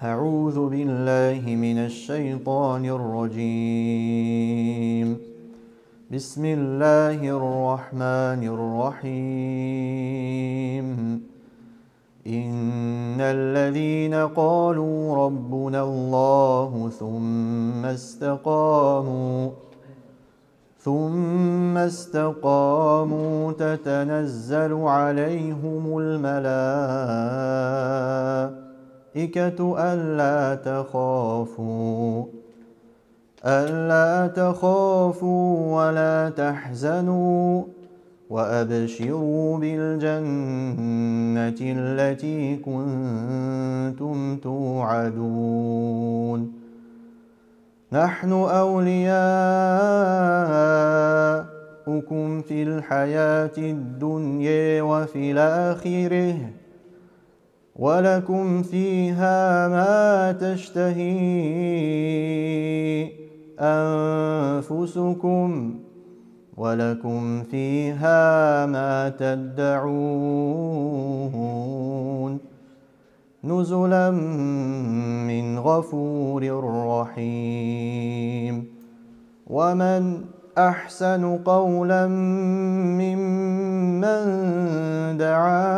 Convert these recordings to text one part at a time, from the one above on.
أعوذ بالله من الشيطان الرجيم. بسم الله الرحمن الرحيم. إن الذين قالوا ربنا الله ثم استقاموا تتنزل عليهم الملائكة ألا تخافوا ولا تحزنوا وأبشروا بالجنة التي كنتم توعدون. نحن أولياؤكم في الحياة الدنيا وفي الآخرة ولكم فيها ما تشتهي أنفسكم ولكم فيها ما تدعون نزلا من غفور رحيم. ومن أحسن قولا ممن دعا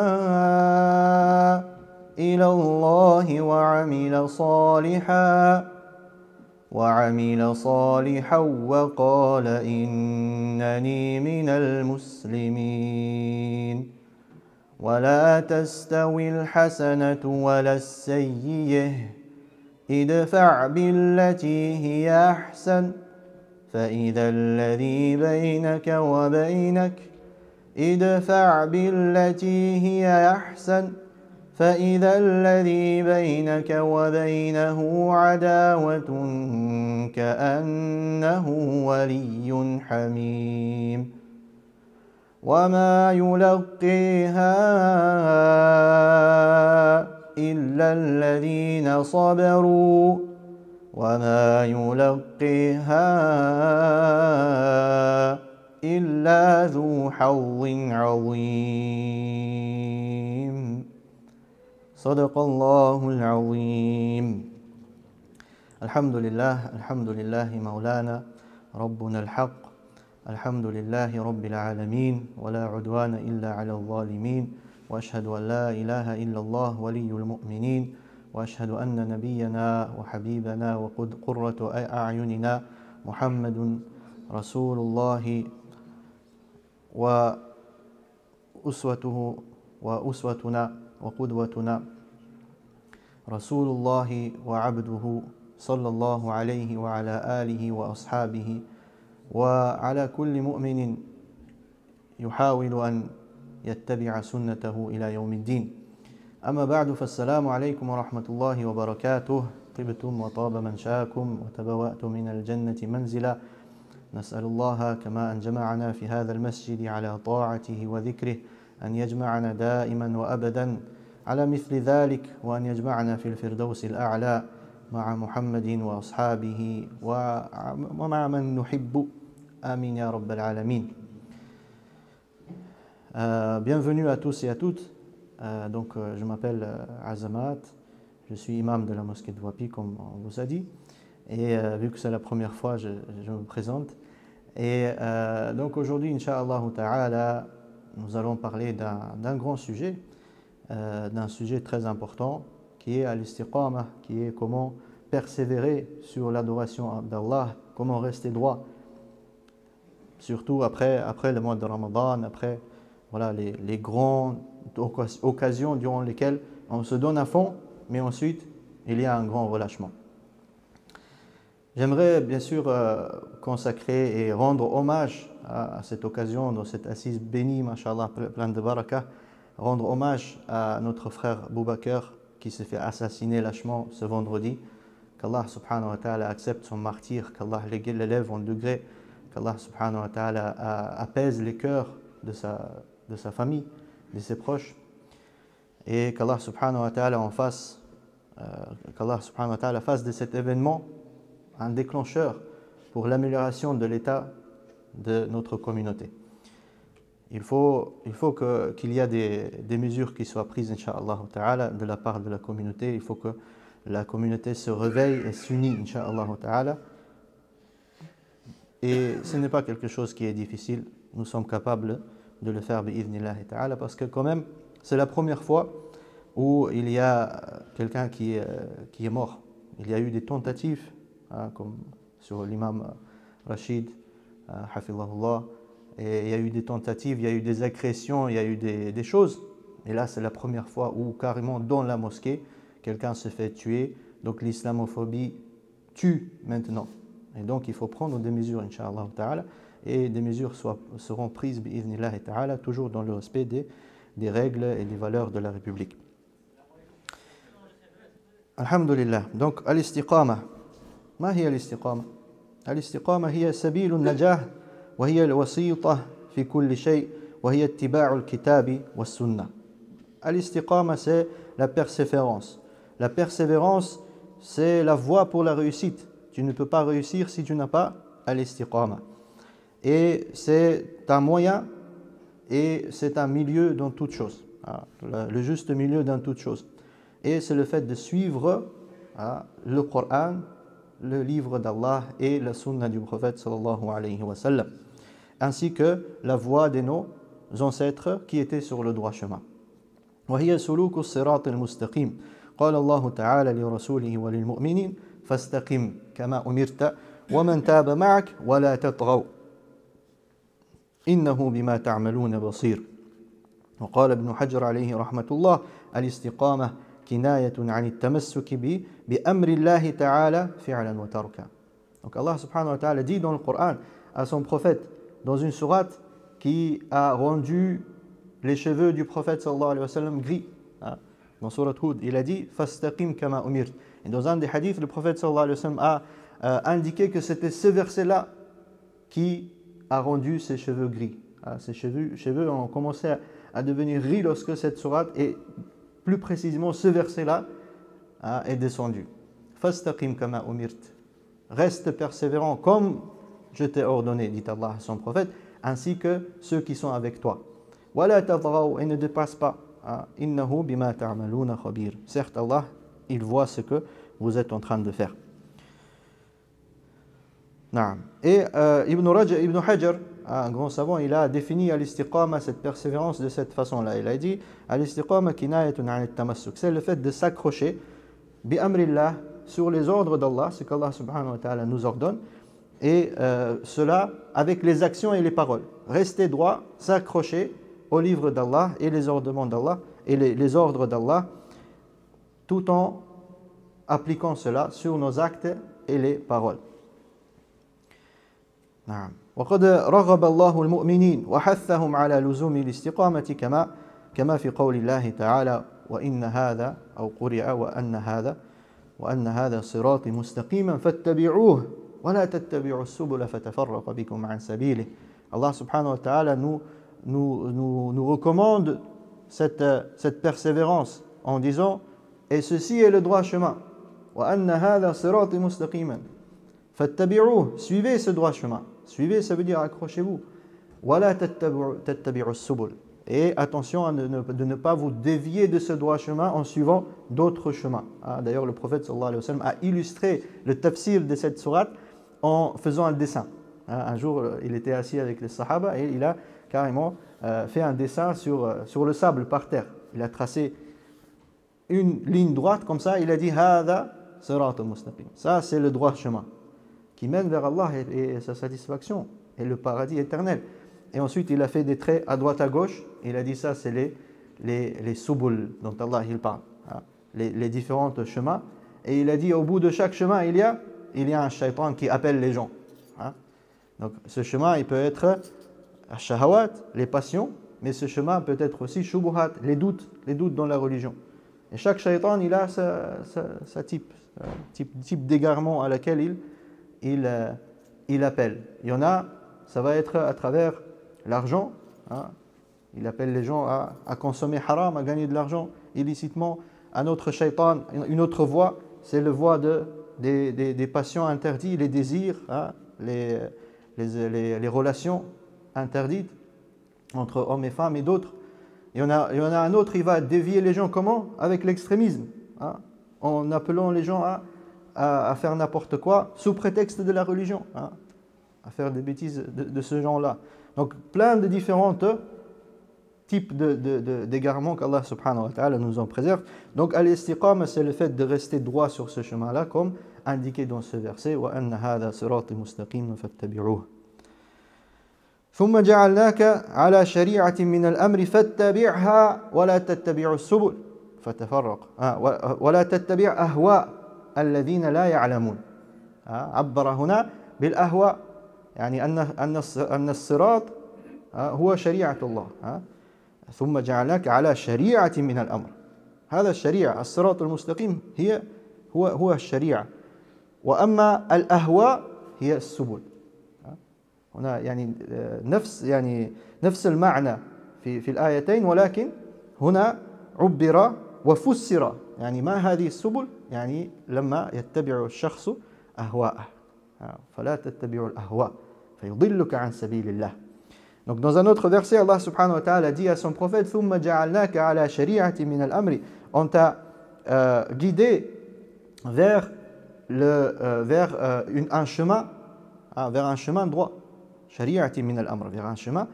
إلى الله وعمل صالحا وقال إنني من المسلمين. ولا تستوي الحسنة ولا السيئة ادفع بالتي هي أحسن فإذا الذي بينك وبينه عداوة كأنه ولي حميم. وما يلقيها إلا الذين صبروا وما يلقيها إلا ذو حظ عظيم. صدق الله العظيم. الحمد لله مولانا ربنا الحق. الحمد لله رب العالمين ولا عدوان إلا على الظالمين. وأشهد أن لا إله إلا الله ولي المؤمنين. وأشهد أن نبينا وحبيبنا وقرة أعيننا محمد رسول الله وأسوتنا وقدوتنا رسول الله وعبده صلى الله عليه وعلى آله وأصحابه وعلى كل مؤمن يحاول أن يتبع سنته إلى يوم الدين. أما بعد فالسلام عليكم ورحمة الله وبركاته. طبتم وطاب منشاكم وتبوأتم من الجنة منزلا. نسأل الله كما أن جمعنا في هذا المسجد على طاعته وذكره أن يجمعنا دائما وأبدا على مثل ذلك وأن يجمعنا في الفردوس الأعلى مع محمد وأصحابه ومع من نحب. آمين يا رب العالمين. Bienvenue à tous et à toutes. Je m'appelle Azamat, je suis imam de la mosquée de Wapi comme on vous a dit. Et vu que c'est la première fois, je me présente. Et donc aujourd'hui, Inch'Allah Ta'ala, nous allons parler d'un grand sujet, d'un sujet très important qui est al-istiqamah, qui est comment persévérer sur l'adoration d'Allah, comment rester droit, surtout après le mois de Ramadan, après voilà, les grandes occasions durant lesquelles on se donne à fond, mais ensuite il y a un grand relâchement. J'aimerais bien sûr consacrer et rendre hommage à cette occasion, dans cette assise bénie, mashallah, plein de barakah, rendre hommage à notre frère Boubacar qui s'est fait assassiner lâchement ce vendredi. Qu'Allah subhanahu wa ta'ala accepte son martyr, qu'Allah l'élève en degré, qu'Allah subhanahu wa ta'ala apaise les cœurs de sa famille, de ses proches, et qu'Allah subhanahu wa ta'ala fasse de cet événement un déclencheur pour l'amélioration de l'état de notre communauté. Il faut qu'il y ait des mesures qui soient prises, Inch'Allah ta'ala, de la part de la communauté. Il faut que la communauté se réveille et s'unit, Inch'Allah ta'ala. Et ce n'est pas quelque chose qui est difficile. Nous sommes capables de le faire, bi'idhnillah ta'ala, parce que quand même, c'est la première fois où il y a quelqu'un qui est mort. Il y a eu des tentatives, comme sur l'imam Rachid, hafidhahullah, et il y a eu des tentatives, il y a eu des agressions, il y a eu des choses. Et là, c'est la première fois où carrément dans la mosquée, quelqu'un se fait tuer. Donc l'islamophobie tue maintenant. Et donc il faut prendre des mesures, Inch'Allah ta'ala, et des mesures seront prises, bi'idhnillah ta'ala, toujours dans le respect des règles et des valeurs de la République. Alhamdulillah. Donc, al-istiqama. ما هي الاستقامة؟ الاستقامة هي سبيل النجاح وهي الوسيطة في كل شيء وهي اتباع الكتاب والسنة. Al-istiqama, c'est la persévérance. La persévérance, c'est la voie pour la réussite. Tu ne peux pas réussir si tu n'as pas al-istiqama. Et c'est un moyen et c'est un milieu dans toute chose. Le juste milieu dans toute chose. Et c'est le fait de suivre le Coran, le livre d'Allah et la sunna du prophète sallallahu alayhi wa sallam, ainsi que la voie de nos ancêtres qui étaient sur le droit chemin. وهي سلوك الصراط المستقيم قال الله تعالى لرسوله وللمؤمنين فاستقم كما أمرت ومن تاب معك ولا تطغوا إنه بما تعملون بصير. وقال ابن حجر عليه رحمة الله الاستقامة كناية عن التمسك بأمر الله تعالى فعلا وتركا. Donc Allah subhanahu wa ta'ala dit dans le Coran à son prophète, dans une sourate qui a rendu les cheveux du prophète sallallahu alayhi wa sallam gris. Dans sourate Hud, il a dit fastaqim kama umirt. Et dans un des hadiths, le prophète sallallahu alayhi wa sallam a indiqué que c'était ce verset-là qui a rendu ses cheveux gris. Ses cheveux ont commencé à devenir gris lorsque cette sourate, et plus précisément ce verset-là, est descendu. Fastaqim kama umirt. Reste persévérant comme je t'ai ordonné, dit Allah à son prophète, ainsi que ceux qui sont avec toi. Wala tadghaw, et ne dépasse pas. Innahu bima ta'maluna khabir. Certes, Allah, il voit ce que vous êtes en train de faire. Et Ibn Hajar, un grand savant, il a défini al-istiqama, cette persévérance, de cette façon-là. Il a dit al-istiqama kinayatun 'an at-tamassuk. C'est le fait de s'accrocher bi amrillah, sur les ordres d'Allah, ce qu'Allah subhanahu wa ta'ala nous ordonne, et cela avec les actions et les paroles. Rester droit, s'accrocher au livre d'Allah et les ordres d'Allah, et les ordres d'Allah, tout en appliquant cela sur nos actes et les paroles. نعم. وقد رغب الله المؤمنين وحثهم على لزوم الاستقامة كما في قول الله تعالى وإن هذا أو قرئ وأن هذا صراطي مستقيما فاتبعوه ولا تتبعوا السبل فتفرق بكم عن سبيله. Allah subhanahu wa ta'ala nous recommande cette persévérance en disant et ceci est le droit chemin. وأن هذا صراطي مستقيما فاتبعوه, suivez ce droit chemin. Suivez, ça veut dire accrochez-vous. ولا تتبعوا السبل. Et attention de ne pas vous dévier de ce droit chemin en suivant d'autres chemins. D'ailleurs, le prophète sallallahu alayhi wa sallam a illustré le tafsir de cette sourate en faisant un dessin. Un jour, il était assis avec les sahaba et il a carrément fait un dessin sur le sable par terre. Il a tracé une ligne droite comme ça. Il a dit هذا صراط مستقيم. Ça, c'est le droit chemin qui mène vers Allah et sa satisfaction et le paradis éternel. Et ensuite, il a fait des traits à droite à gauche. Il a dit ça, c'est les subul dont Allah il parle, les différents chemins. Et il a dit au bout de chaque chemin, il y a un shaitan qui appelle les gens. Donc ce chemin, il peut être shahawat, les passions, mais ce chemin peut être aussi shubuhat, les doutes dans la religion. Et chaque shaitan, il a sa type d'égarement à laquelle il appelle. Il y en a, ça va être à travers l'argent. Il appelle les gens à consommer haram, à gagner de l'argent illicitement. Un autre shaitan, une autre voie, c'est la voie des passions interdites, les désirs, les relations interdites entre hommes et femmes et d'autres. Il y en a un autre, il va dévier les gens comment? Avec l'extrémisme. en appelant les gens à faire n'importe quoi sous prétexte de la religion, hein, à faire des bêtises de ce genre-là. Donc plein de différents types d'égarements qu'Allah subhanahu wa ta'ala nous en préserve. Donc al-istiqama, c'est le fait de rester droit sur ce chemin-là, comme indiqué dans ce verset. Wa anna hadha sirati mustaqim fattabi'uhu. ثم جعلناك على شريعة من الأمر فاتبعها ولا تتبع السبل فتفرق ولا تتبع أهواء الذين لا يعلمون. عبر هنا بالأهواء، يعني أن الصراط هو شريعة الله. ثم جعلناك على شريعة من الأمر. هذا الشريعة، الصراط المستقيم هو الشريعة، وأما الأهواء هي السبل. هنا يعني نفس المعنى في الآيتين، ولكن هنا عبر وفسر. يعني ما هذه السبل؟ يعني لما يتبع الشخص أهواءه، فلا تتبعوا الأهواء فيضلك عن سبيل الله. Donc dans un autre verset, Allah subhanahu wa ta'ala dit à son prophète: ثم جعلناك على شريعة من الأمر. On t'a guidé vers un chemin, vers un chemin droit. شريعة من الأمر, vers un chemin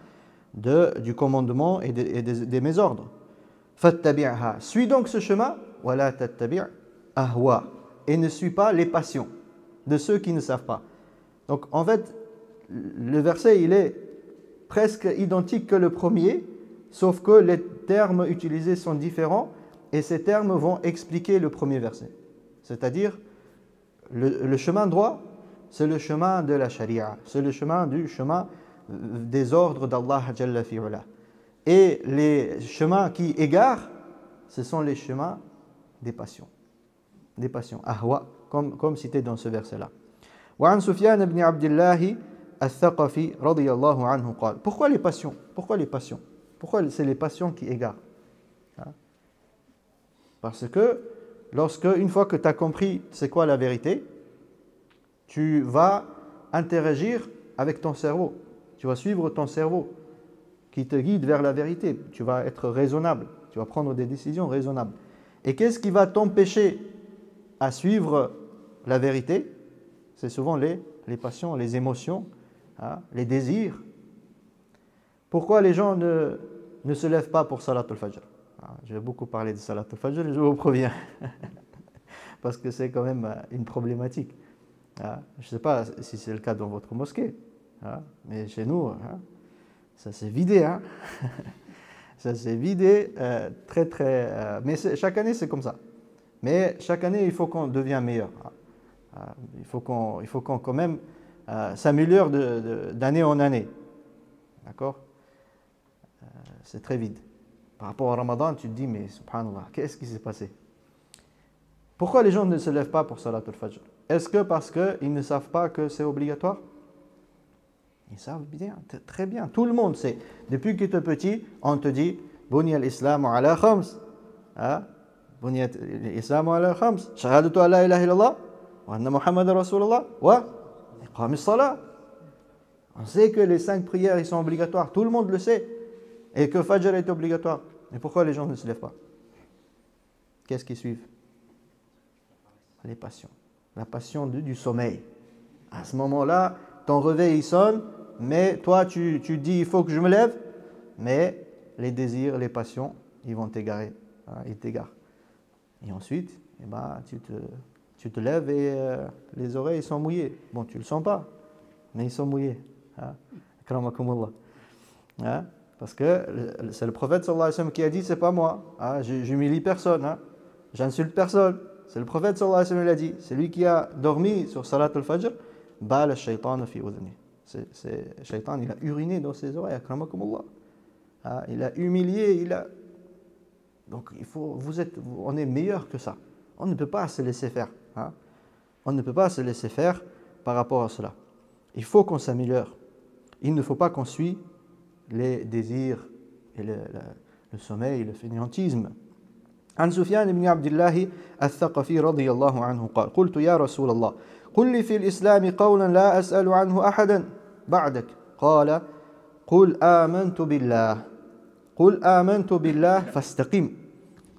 du commandement et des mésordres. فاتبعها, suis donc ce chemin. ولا تتبع أهواء, et ne suis pas les passions de ceux qui ne savent pas. Donc en fait, le verset il est presque identique que le premier, sauf que les termes utilisés sont différents, et ces termes vont expliquer le premier verset. C'est-à-dire, le chemin droit, c'est le chemin de la sharia, c'est le chemin des ordres d'Allah Jalla fi'ula. Et les chemins qui égarent, ce sont les chemins des passions. Des passions, ahwa, comme cité dans ce verset-là. وعن سفيان بن عبد الله الثقفي رضي الله عنه قال. Pourquoi les passions? Pourquoi les passions? Pourquoi c'est les passions qui égarent? Parce que une fois que tu as compris c'est quoi la vérité, tu vas interagir avec ton cerveau. Tu vas suivre ton cerveau qui te guide vers la vérité. Tu vas être raisonnable. Tu vas prendre des décisions raisonnables. Et qu'est-ce qui va t'empêcher à suivre la vérité? C'est souvent les passions, les émotions, les désirs. Pourquoi les gens ne se lèvent pas pour Salat al-Fajr? Je vais beaucoup parler de Salat al-Fajr, je vous préviens. Parce que c'est quand même une problématique. Je ne sais pas si c'est le cas dans votre mosquée, mais chez nous, ça s'est vidé. Ça s'est vidé très très... mais chaque année c'est comme ça. Mais chaque année il faut qu'on devienne meilleur. Il faut qu'on quand même s'améliore d'année en année. D'accord? C'est très vide. Par rapport au Ramadan, tu te dis, mais subhanallah, qu'est-ce qui s'est passé? Pourquoi les gens ne se lèvent pas pour Salat al-Fajr? Est-ce que parce qu'ils ne savent pas que c'est obligatoire? Ils savent bien, très bien. Tout le monde sait. Depuis que tu es petit, on te dit Bunya al-Islamu ala khams. Bunya al-Islamu ala khams. Shahadatu an la ilaha illallah wa anna Muhammadan Rasulullah wa iqam as-salat. On sait que les 5 prières ils sont obligatoires. Tout le monde le sait. Et que Fajr est obligatoire. Mais pourquoi les gens ne se lèvent pas? Qu'est-ce qu'ils suivent? Les passions. La passion du sommeil. À ce moment-là, ton réveil il sonne, mais toi tu dis il faut que je me lève, mais les désirs, les passions, ils vont t'égarer. Ils t'égarent. Et ensuite, tu te lèves et les oreilles sont mouillées. Bon, tu ne le sens pas, mais ils sont mouillés. Akramakumullah. Parce que c'est le prophète sallallahu alayhi wa sallam qui a dit, c'est pas moi. J'humilie personne. J'insulte personne. C'est le prophète sallallahu alayhi wa sallam qui l'a dit. C'est lui qui a dormi sur Salat al-Fajr. Bala shaytan fi udhni. Shaytan, il a uriné dans ses oreilles. Akramakumullah. Il a humilié. Donc on est meilleur que ça. On ne peut pas se laisser faire. On ne peut pas se laisser faire par rapport à cela. Il faut qu'on s'améliore. Il ne faut pas qu'on suit les désirs et le sommeil, le fainéantisme. عن سفيان بن عبد الله الثقفي رضي الله عنه قال قلت يا رسول الله قل لي في الإسلام قولا لا أسأل عنه أحدا بعدك قال قل آمنت بالله فاستقم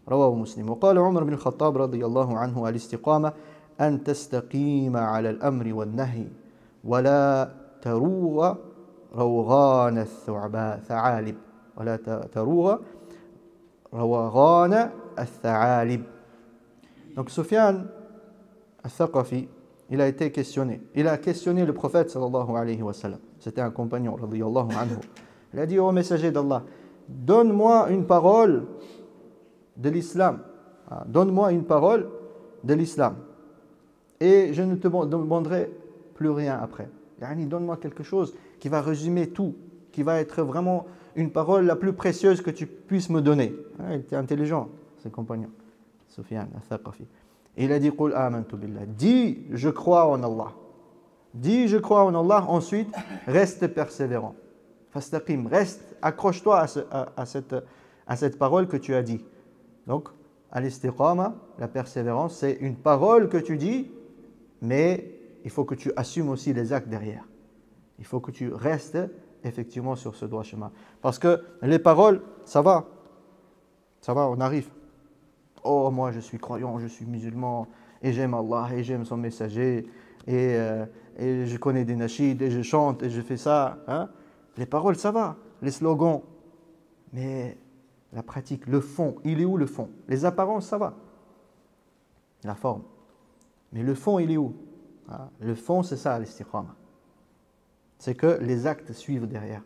رواه مسلم. وقال عمر بن الخطاب رضي الله عنه الاستقامة أن تستقيم على الأمر والنهي ولا تروغ روغان الثعالب ولا تروغ روغان الثعالب. Donc Sufyan al-Thaqafi, il a été questionné. Il a questionné le prophète sallallahu alayhi wa sallam. C'était un compagnon radiyallahu anhu. Il a dit au messager d'Allah, donne-moi une parole de l'islam. Donne-moi une parole de l'islam. Et je ne te demanderai plus rien après. Yani, donne-moi quelque chose qui va résumer tout, qui va être vraiment une parole la plus précieuse que tu puisses me donner. Il était intelligent, ses compagnons. Sufyan al-Thaqafi. Et il a dit, Qul amantu billah. Dis, je crois en Allah. Dis, je crois en Allah. Ensuite, reste persévérant. Fastaqim, reste, accroche-toi à cette parole que tu as dit. Donc, al-istiqama, la persévérance, c'est une parole que tu dis, mais il faut que tu assumes aussi les actes derrière. Il faut que tu restes effectivement sur ce droit chemin. Parce que les paroles, ça va, on arrive. Oh, moi je suis croyant, je suis musulman, et j'aime Allah, et j'aime son messager, et je connais des nashids, et je chante, et je fais ça. Hein? Les paroles, ça va, les slogans. Mais la pratique, le fond, il est où le fond? Les apparences, ça va. La forme. Mais le fond, il est où? Hein? Le fond, c'est ça, l'istiqama. C'est que les actes suivent derrière.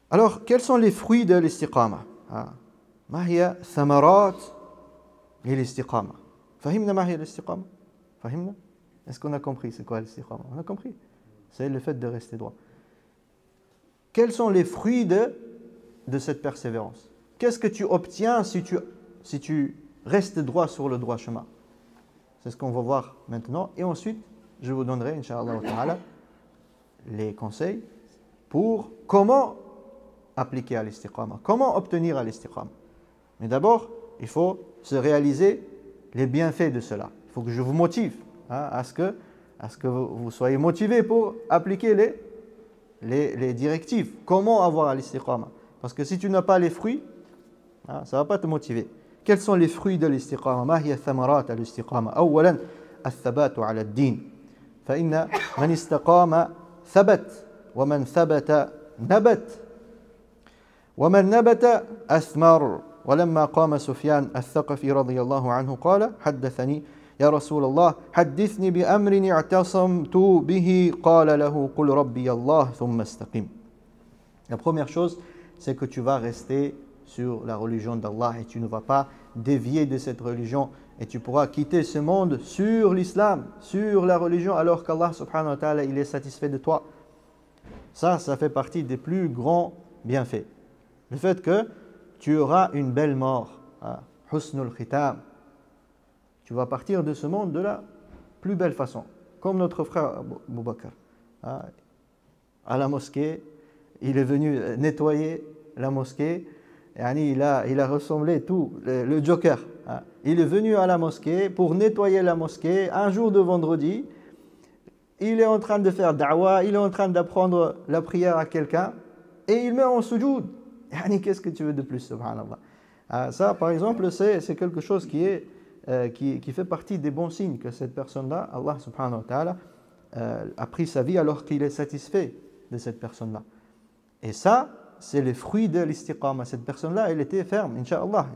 Alors, quels sont les fruits de l'istiqama? ما هي ثمرات للاستقامة؟ فهمنا ما هي الاستقامة؟ فهمنا؟ Est-ce qu'on a compris c'est quoi l'istiqama? On a compris. C'est le fait de rester droit. Quels sont les fruits de cette persévérance? Qu'est-ce que tu obtiens si tu restes droit sur le droit chemin? C'est ce qu'on va voir maintenant. Et ensuite, je vous donnerai, Inch'Allah ta'ala, les conseils pour comment appliquer à l'istiqama, comment obtenir à l'istiqama. Mais d'abord, il faut se réaliser les bienfaits de cela. Il faut que je vous motive à ce que vous soyez motivés pour appliquer les directives. Comment avoir à l'istiqama? Parce que si tu n'as pas les fruits, ça ne va pas te motiver. Quels sont les fruits de l'istiqama? ما هي ثمرات الاستقامة؟ أولا الثبات على الدين. فإن من استقام ثبت ومن ثبت نبت ومن نبت أثمر. ولما قام سفيان الثقفي رضي الله عنه قال حدثني يا رسول الله حدثني بأمر اعتصمت به قال له قل ربي الله ثم استقم. La première chose, c'est que tu vas rester sur la religion d'Allah et tu ne vas pas dévier de cette religion et tu pourras quitter ce monde sur l'islam, sur la religion alors qu'Allah subhanahu wa ta'ala il est satisfait de toi. Ça fait partie des plus grands bienfaits. Le fait que tu auras une belle mort. Husnul khitam. Tu vas partir de ce monde de la plus belle façon. Comme notre frère Abu Bakr. À la mosquée, il est venu nettoyer la mosquée. Il a ressemblé tout, le Joker. Il est venu à la mosquée pour nettoyer la mosquée un jour de vendredi. Il est en train de faire da'wah, il est en train d'apprendre la prière à quelqu'un et il met en sujoud. Qu'est-ce que tu veux de plus, subhanallah? Ça, par exemple, c'est quelque chose qui fait partie des bons signes que cette personne-là, Allah subhanahu wa ta'ala, a pris sa vie alors qu'il est satisfait de cette personne-là. Et ça, c'est le fruit de l'istiqama. Cette personne-là, elle était ferme, Inch'Allah.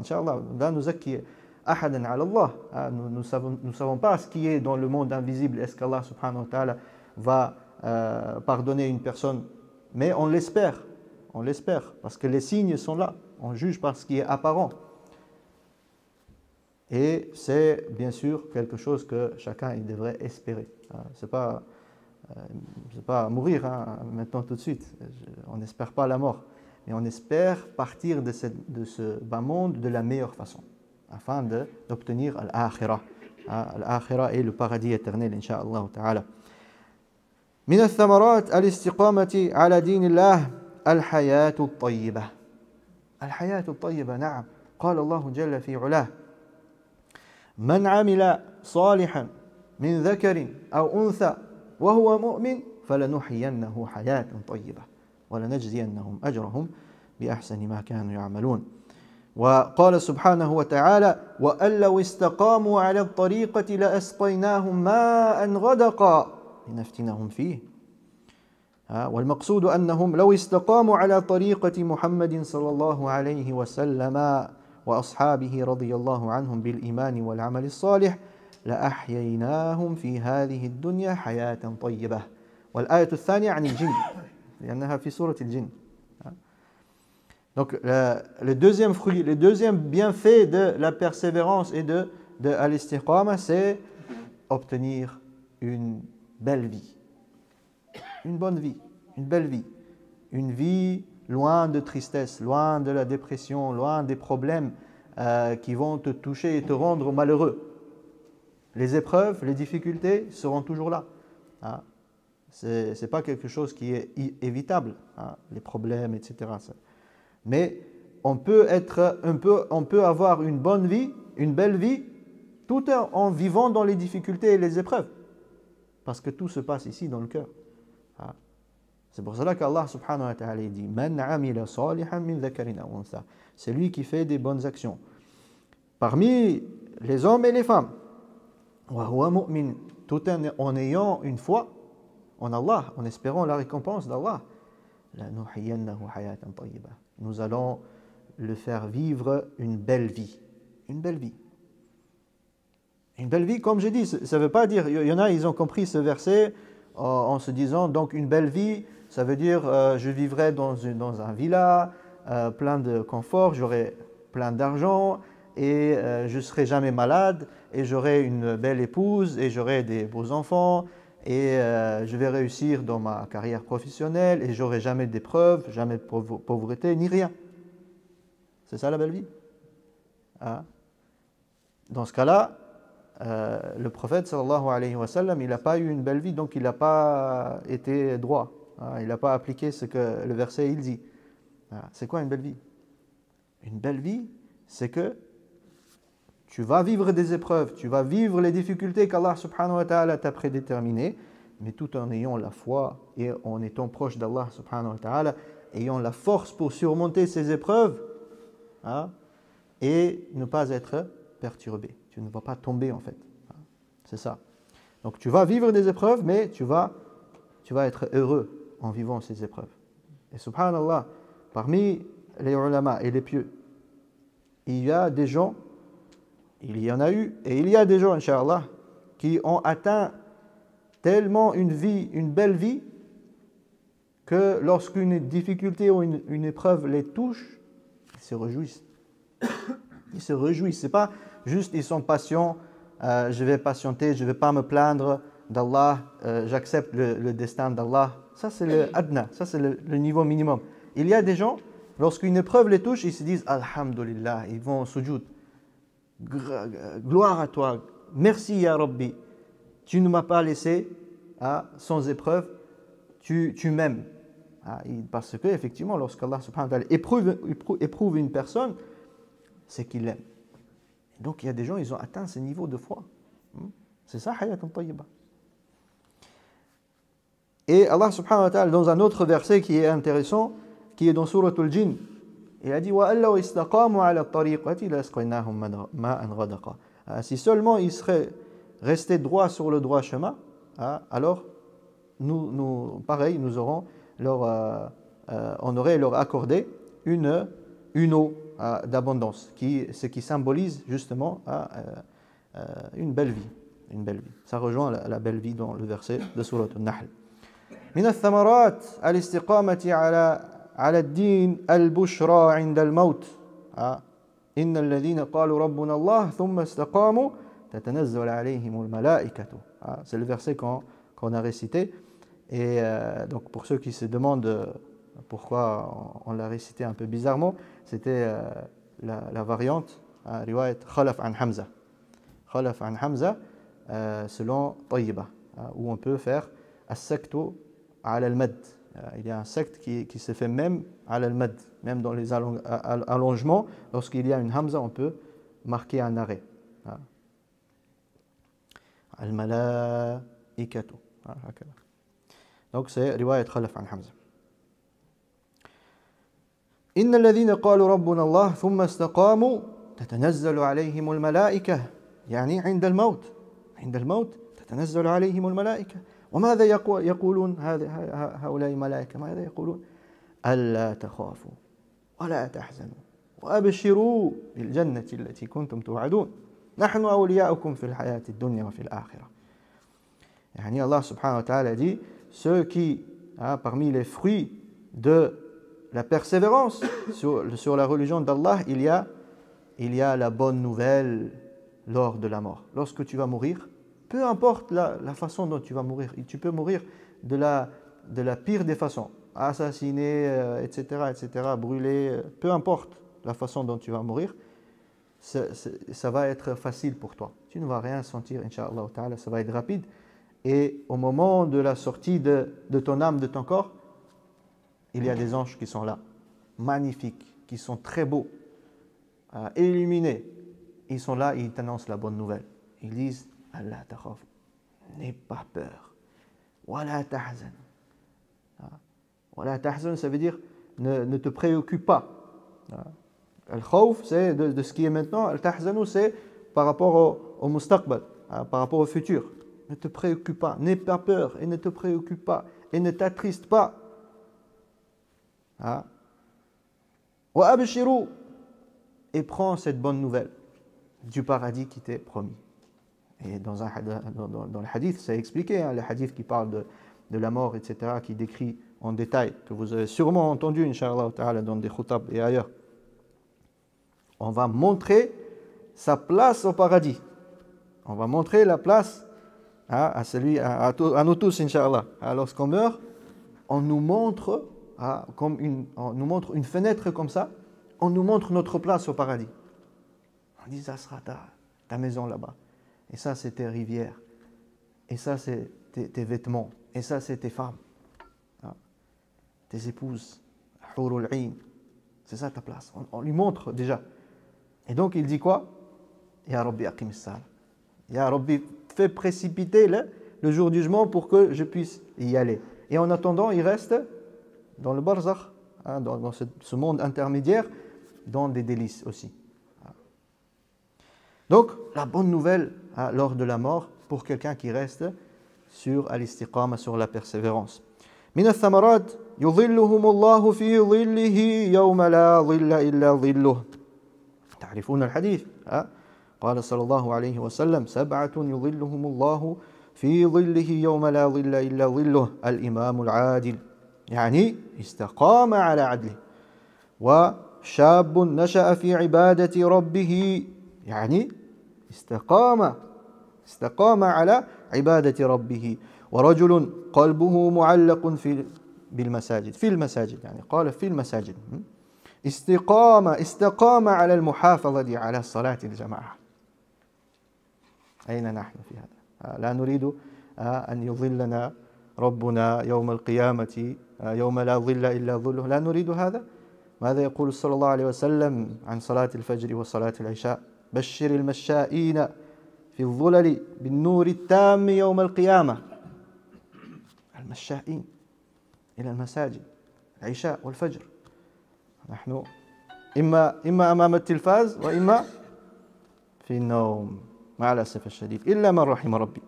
Là, nous acquiert ahadan ala Allah. Nous savons pas ce qui est dans le monde invisible. Est-ce qu'Allah subhanahu wa ta'ala va pardonner une personne? Mais on l'espère. On l'espère, parce que les signes sont là. On juge par ce qui est apparent. Et c'est bien sûr quelque chose que chacun il devrait espérer. C'est pas mourir maintenant tout de suite. On n'espère pas la mort. Mais on espère partir de ce bas monde de la meilleure façon. Afin d'obtenir al-akhirah. Al-akhirah est le paradis éternel, incha'Allah ta'ala. من الثمرات الاستقامة على دين الله الحياة الطيبة. الحياة الطيبة نعم. قال الله جل في علاه من عمل صالحا من ذكر أو أنثى وهو مؤمن فلنحيينه حياة طيبة ولنجزينهم أجرهم بأحسن ما كانوا يعملون. وقال سبحانه وتعالى وأن لو استقاموا على الطريقة لأسقيناهم ماء غدقا لنفتنهم فيه. والمقصود أنهم لو استقاموا على طريقة محمد صلى الله عليه وسلم وأصحابه رضي الله عنهم بالإيمان والعمل الصالح لأحييناهم في هذه الدنيا حياة طيبة. والآية الثانية عن الجن لأنها في سورة الجن. Donc le deuxième fruit, le deuxième bienfait de la persévérance et de al-istiqama, c'est obtenir une belle vie, une bonne vie, une belle vie, une vie loin de tristesse, loin de la dépression, loin des problèmes qui vont te toucher et te rendre malheureux. Les épreuves, les difficultés seront toujours là. Ce n'est pas quelque chose qui est évitable, les problèmes, etc. Mais on peut avoir une bonne vie, une belle vie, tout en vivant dans les difficultés et les épreuves. Parce que tout se passe ici dans le cœur. C'est pour cela qu'Allah subhanahu wa ta'ala dit Man amila salihan min dhakarin aw untha. C'est lui qui fait des bonnes actions. Parmi les hommes et les femmes. Wa huwa mu'min. Tout en ayant une foi en Allah, en espérant la récompense d'Allah. La nuhyiyannahu hayatan tayyibah. Nous allons le faire vivre une belle vie. Une belle vie. Une belle vie, comme je dis, ça ne veut pas dire, il y en a, ils ont compris ce verset en se disant, donc une belle vie, ça veut dire je vivrai dans un villa, plein de confort, j'aurai plein d'argent et je ne serai jamais malade et j'aurai une belle épouse et j'aurai des beaux enfants et je vais réussir dans ma carrière professionnelle et j'aurai jamais d'épreuves, jamais de pauvreté, ni rien. C'est ça la belle vie? Dans ce cas-là, le prophète sallallahu alayhi wa sallam, il n'a pas eu une belle vie, donc il n'a pas été droit. Il n'a pas appliqué ce que le verset il dit. C'est quoi une belle vie? Une belle vie, c'est que tu vas vivre des épreuves, tu vas vivre les difficultés qu'Allah subhanahu wa ta'ala t'a prédéterminées, mais tout en ayant la foi et en étant proche d'Allah subhanahu wa ta'ala, ayant la force pour surmonter ces épreuves et ne pas être perturbé. Tu ne vas pas tomber en fait. C'est ça. Donc tu vas vivre des épreuves, mais tu vas être heureux en vivant ces épreuves. Et subhanallah, parmi les ulama et les pieux, il y a des gens, il y en a eu, et il y a des gens, Inch'Allah, qui ont atteint tellement une vie, une belle vie, que lorsqu'une difficulté ou une épreuve les touche, ils se réjouissent. Ils se réjouissent. C'est pas juste ils sont patients, je vais patienter, je ne vais pas me plaindre d'Allah, j'accepte le destin d'Allah. Ça c'est le adna, ça c'est le niveau minimum. Il y a des gens, lorsqu'une épreuve les touche, ils se disent Alhamdulillah, ils vont au sujoud. Gloire à toi, merci ya Rabbi, tu ne m'as pas laissé sans épreuve, tu m'aimes. Parce que effectivement, lorsqu'Allah subhanahu wa ta'ala éprouve une personne, c'est qu'il l'aime. Donc il y a des gens, ils ont atteint ce niveau de foi. C'est ça, hayatan tayyiba. Et Allah subhanahu wa ta'ala, dans un autre verset qui est intéressant, qui est dans Suratul Jinn, il a dit وَأَلَّوْ إِسْتَقَامُوا عَلَى الطَّرِيقَةِ لَأَسْقَيْنَاهُمْ مَاءً غَدَقًا. Si seulement ils seraient restés droits sur le droit chemin, alors pareil, nous aurons on aurait leur accordé une eau d'abondance, ce qui symbolise justement une belle vie. Une belle vie. Ça rejoint la belle vie dans le verset de Surat An-Nahl. من الثمرات الاستقامة على الدين البشرى عند الموت. إن الذين قالوا ربنا الله ثم استقاموا تتنزل عليهم الملائكة. C'est le verset qu'on a récité. Et donc pour ceux qui se demandent pourquoi on l'a récité un peu bizarrement, c'était la variante riwayat Khalaf an Hamza. Khalaf an Hamza selon Tayyiba, où on peut faire as-saktu ala al-mad. Il y a un sect qui se fait même ala al-mad, même dans les allongements, lorsqu'il y a une Hamza, on peut marquer un arrêt. Al-malaikatu. Donc c'est riwayat Khalaf an Hamza. إن الذين قالوا ربنا الله ثم استقاموا تتنزل عليهم الملائكة يعني عند الموت تتنزل عليهم الملائكة وماذا يقولون هؤلاء الملائكة ماذا يقولون ألا تخافوا ولا تحزنوا وأبشروا بالجنة التي كنتم توعدون نحن أولياؤكم في الحياة الدنيا وفي الآخرة. يعني Allah subhanahu wa ta'ala dit ceux qui parmi les fruits de la persévérance sur la religion d'Allah il y a la bonne nouvelle lors de la mort. Lorsque tu vas mourir, peu importe la façon dont tu vas mourir, tu peux mourir de la pire des façons, assassiné, etc., brûlé, peu importe la façon dont tu vas mourir, ça va être facile pour toi. Tu ne vas rien sentir, Inch'Allah ta'ala, ça va être rapide. Et au moment de la sortie de ton âme, de ton corps, il y a des anges qui sont là, magnifiques, qui sont très beaux, illuminés. Ils sont là, ils t'annoncent la bonne nouvelle. Ils disent Allah takhaf, n'aie pas peur. Wala tahzan. Wala tahzan, ça veut dire ne te préoccupe pas. Al-khawf, c'est de ce qui est maintenant. Al-tahzanu, c'est par rapport au mustaqbal, par rapport au futur. Ne te préoccupe pas, n'aie pas peur et ne te préoccupe pas et ne t'attriste pas. Wa abshiru, et prends cette bonne nouvelle du paradis qui t'est promis. Et dans le hadith, c'est expliqué, le hadith qui parle de la mort, etc., qui décrit en détail, que vous avez sûrement entendu, Inch'Allah ta'ala, dans des khutab et ailleurs. On va montrer sa place au paradis. On va montrer la place à nous tous, Inch'Allah. Lorsqu'on meurt, on nous montre, on nous montre une fenêtre comme ça, on nous montre notre place au paradis. On dit, ça sera ta maison là-bas. Et ça, c'est tes rivières. Et ça, c'est tes vêtements. Et ça, c'est tes femmes. Tes épouses. Hurul Ain. C'est ça ta place. On lui montre déjà. Et donc, il dit quoi? Ya Rabbi aqim as-salah. Ya Rabbi, fais précipiter le jour du jugement pour que je puisse y aller. Et en attendant, il reste dans le barzakh, dans ce monde intermédiaire, dans des délices aussi. Donc, la bonne nouvelle lors de la mort pour quelqu'un qui reste sur al-istiqama, sur la persévérance. من الثمرات يظلهم الله في ظله يوم لا ظل إلا ظله. تعرفون الحديث قال صلى الله عليه وسلم سبعة يظلهم الله في ظله يوم لا ظل إلا ظله الإمام العادل يعني استقام على عدله وشاب نشأ في عبادة ربه يعني استقام على عبادة ربه ورجل قلبه معلق في المساجد يعني قال في المساجد استقام على المحافظة على صلاة الجماعة. أين نحن في هذا؟ لا نريد أن يظلنا ربنا يوم القيامة يوم لا ظل إلا ظله، لا نريد هذا. ماذا يقول صلى الله عليه وسلم عن صلاة الفجر وصلاة العشاء؟ بشر المشائين في الظلل بالنور التام يوم القيامة. المشائين إلى المساجد العشاء والفجر، نحن إما أمام التلفاز وإما في النوم مع الأسف الشديد إلا من رحم ربي.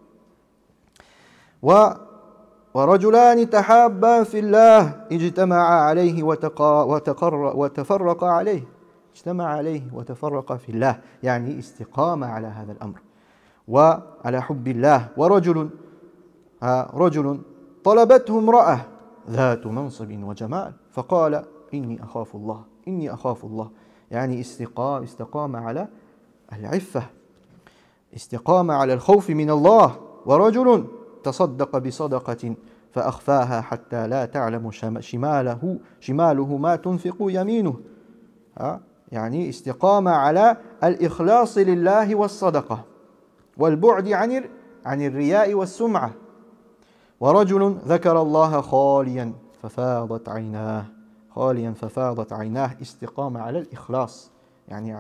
ورجلان تحابا في الله اجتمعا عليه وتفرقا عليه. اجتمع عليه وتفرق في الله يعني استقام على هذا الأمر وعلى حب الله. رجل طلبته امرأة ذات منصب وجمال فقال إني أخاف الله يعني استقام على العفة، استقام على الخوف من الله. ورجل تصدق بصدقة فأخفاها حتى لا تعلم شماله ما تنفق يمينه يعني استقام على الإخلاص لله والصدقة والبعد عن الرياء والسمعة. ورجل ذكر الله خاليا ففاضت عيناه استقام على الإخلاص يعني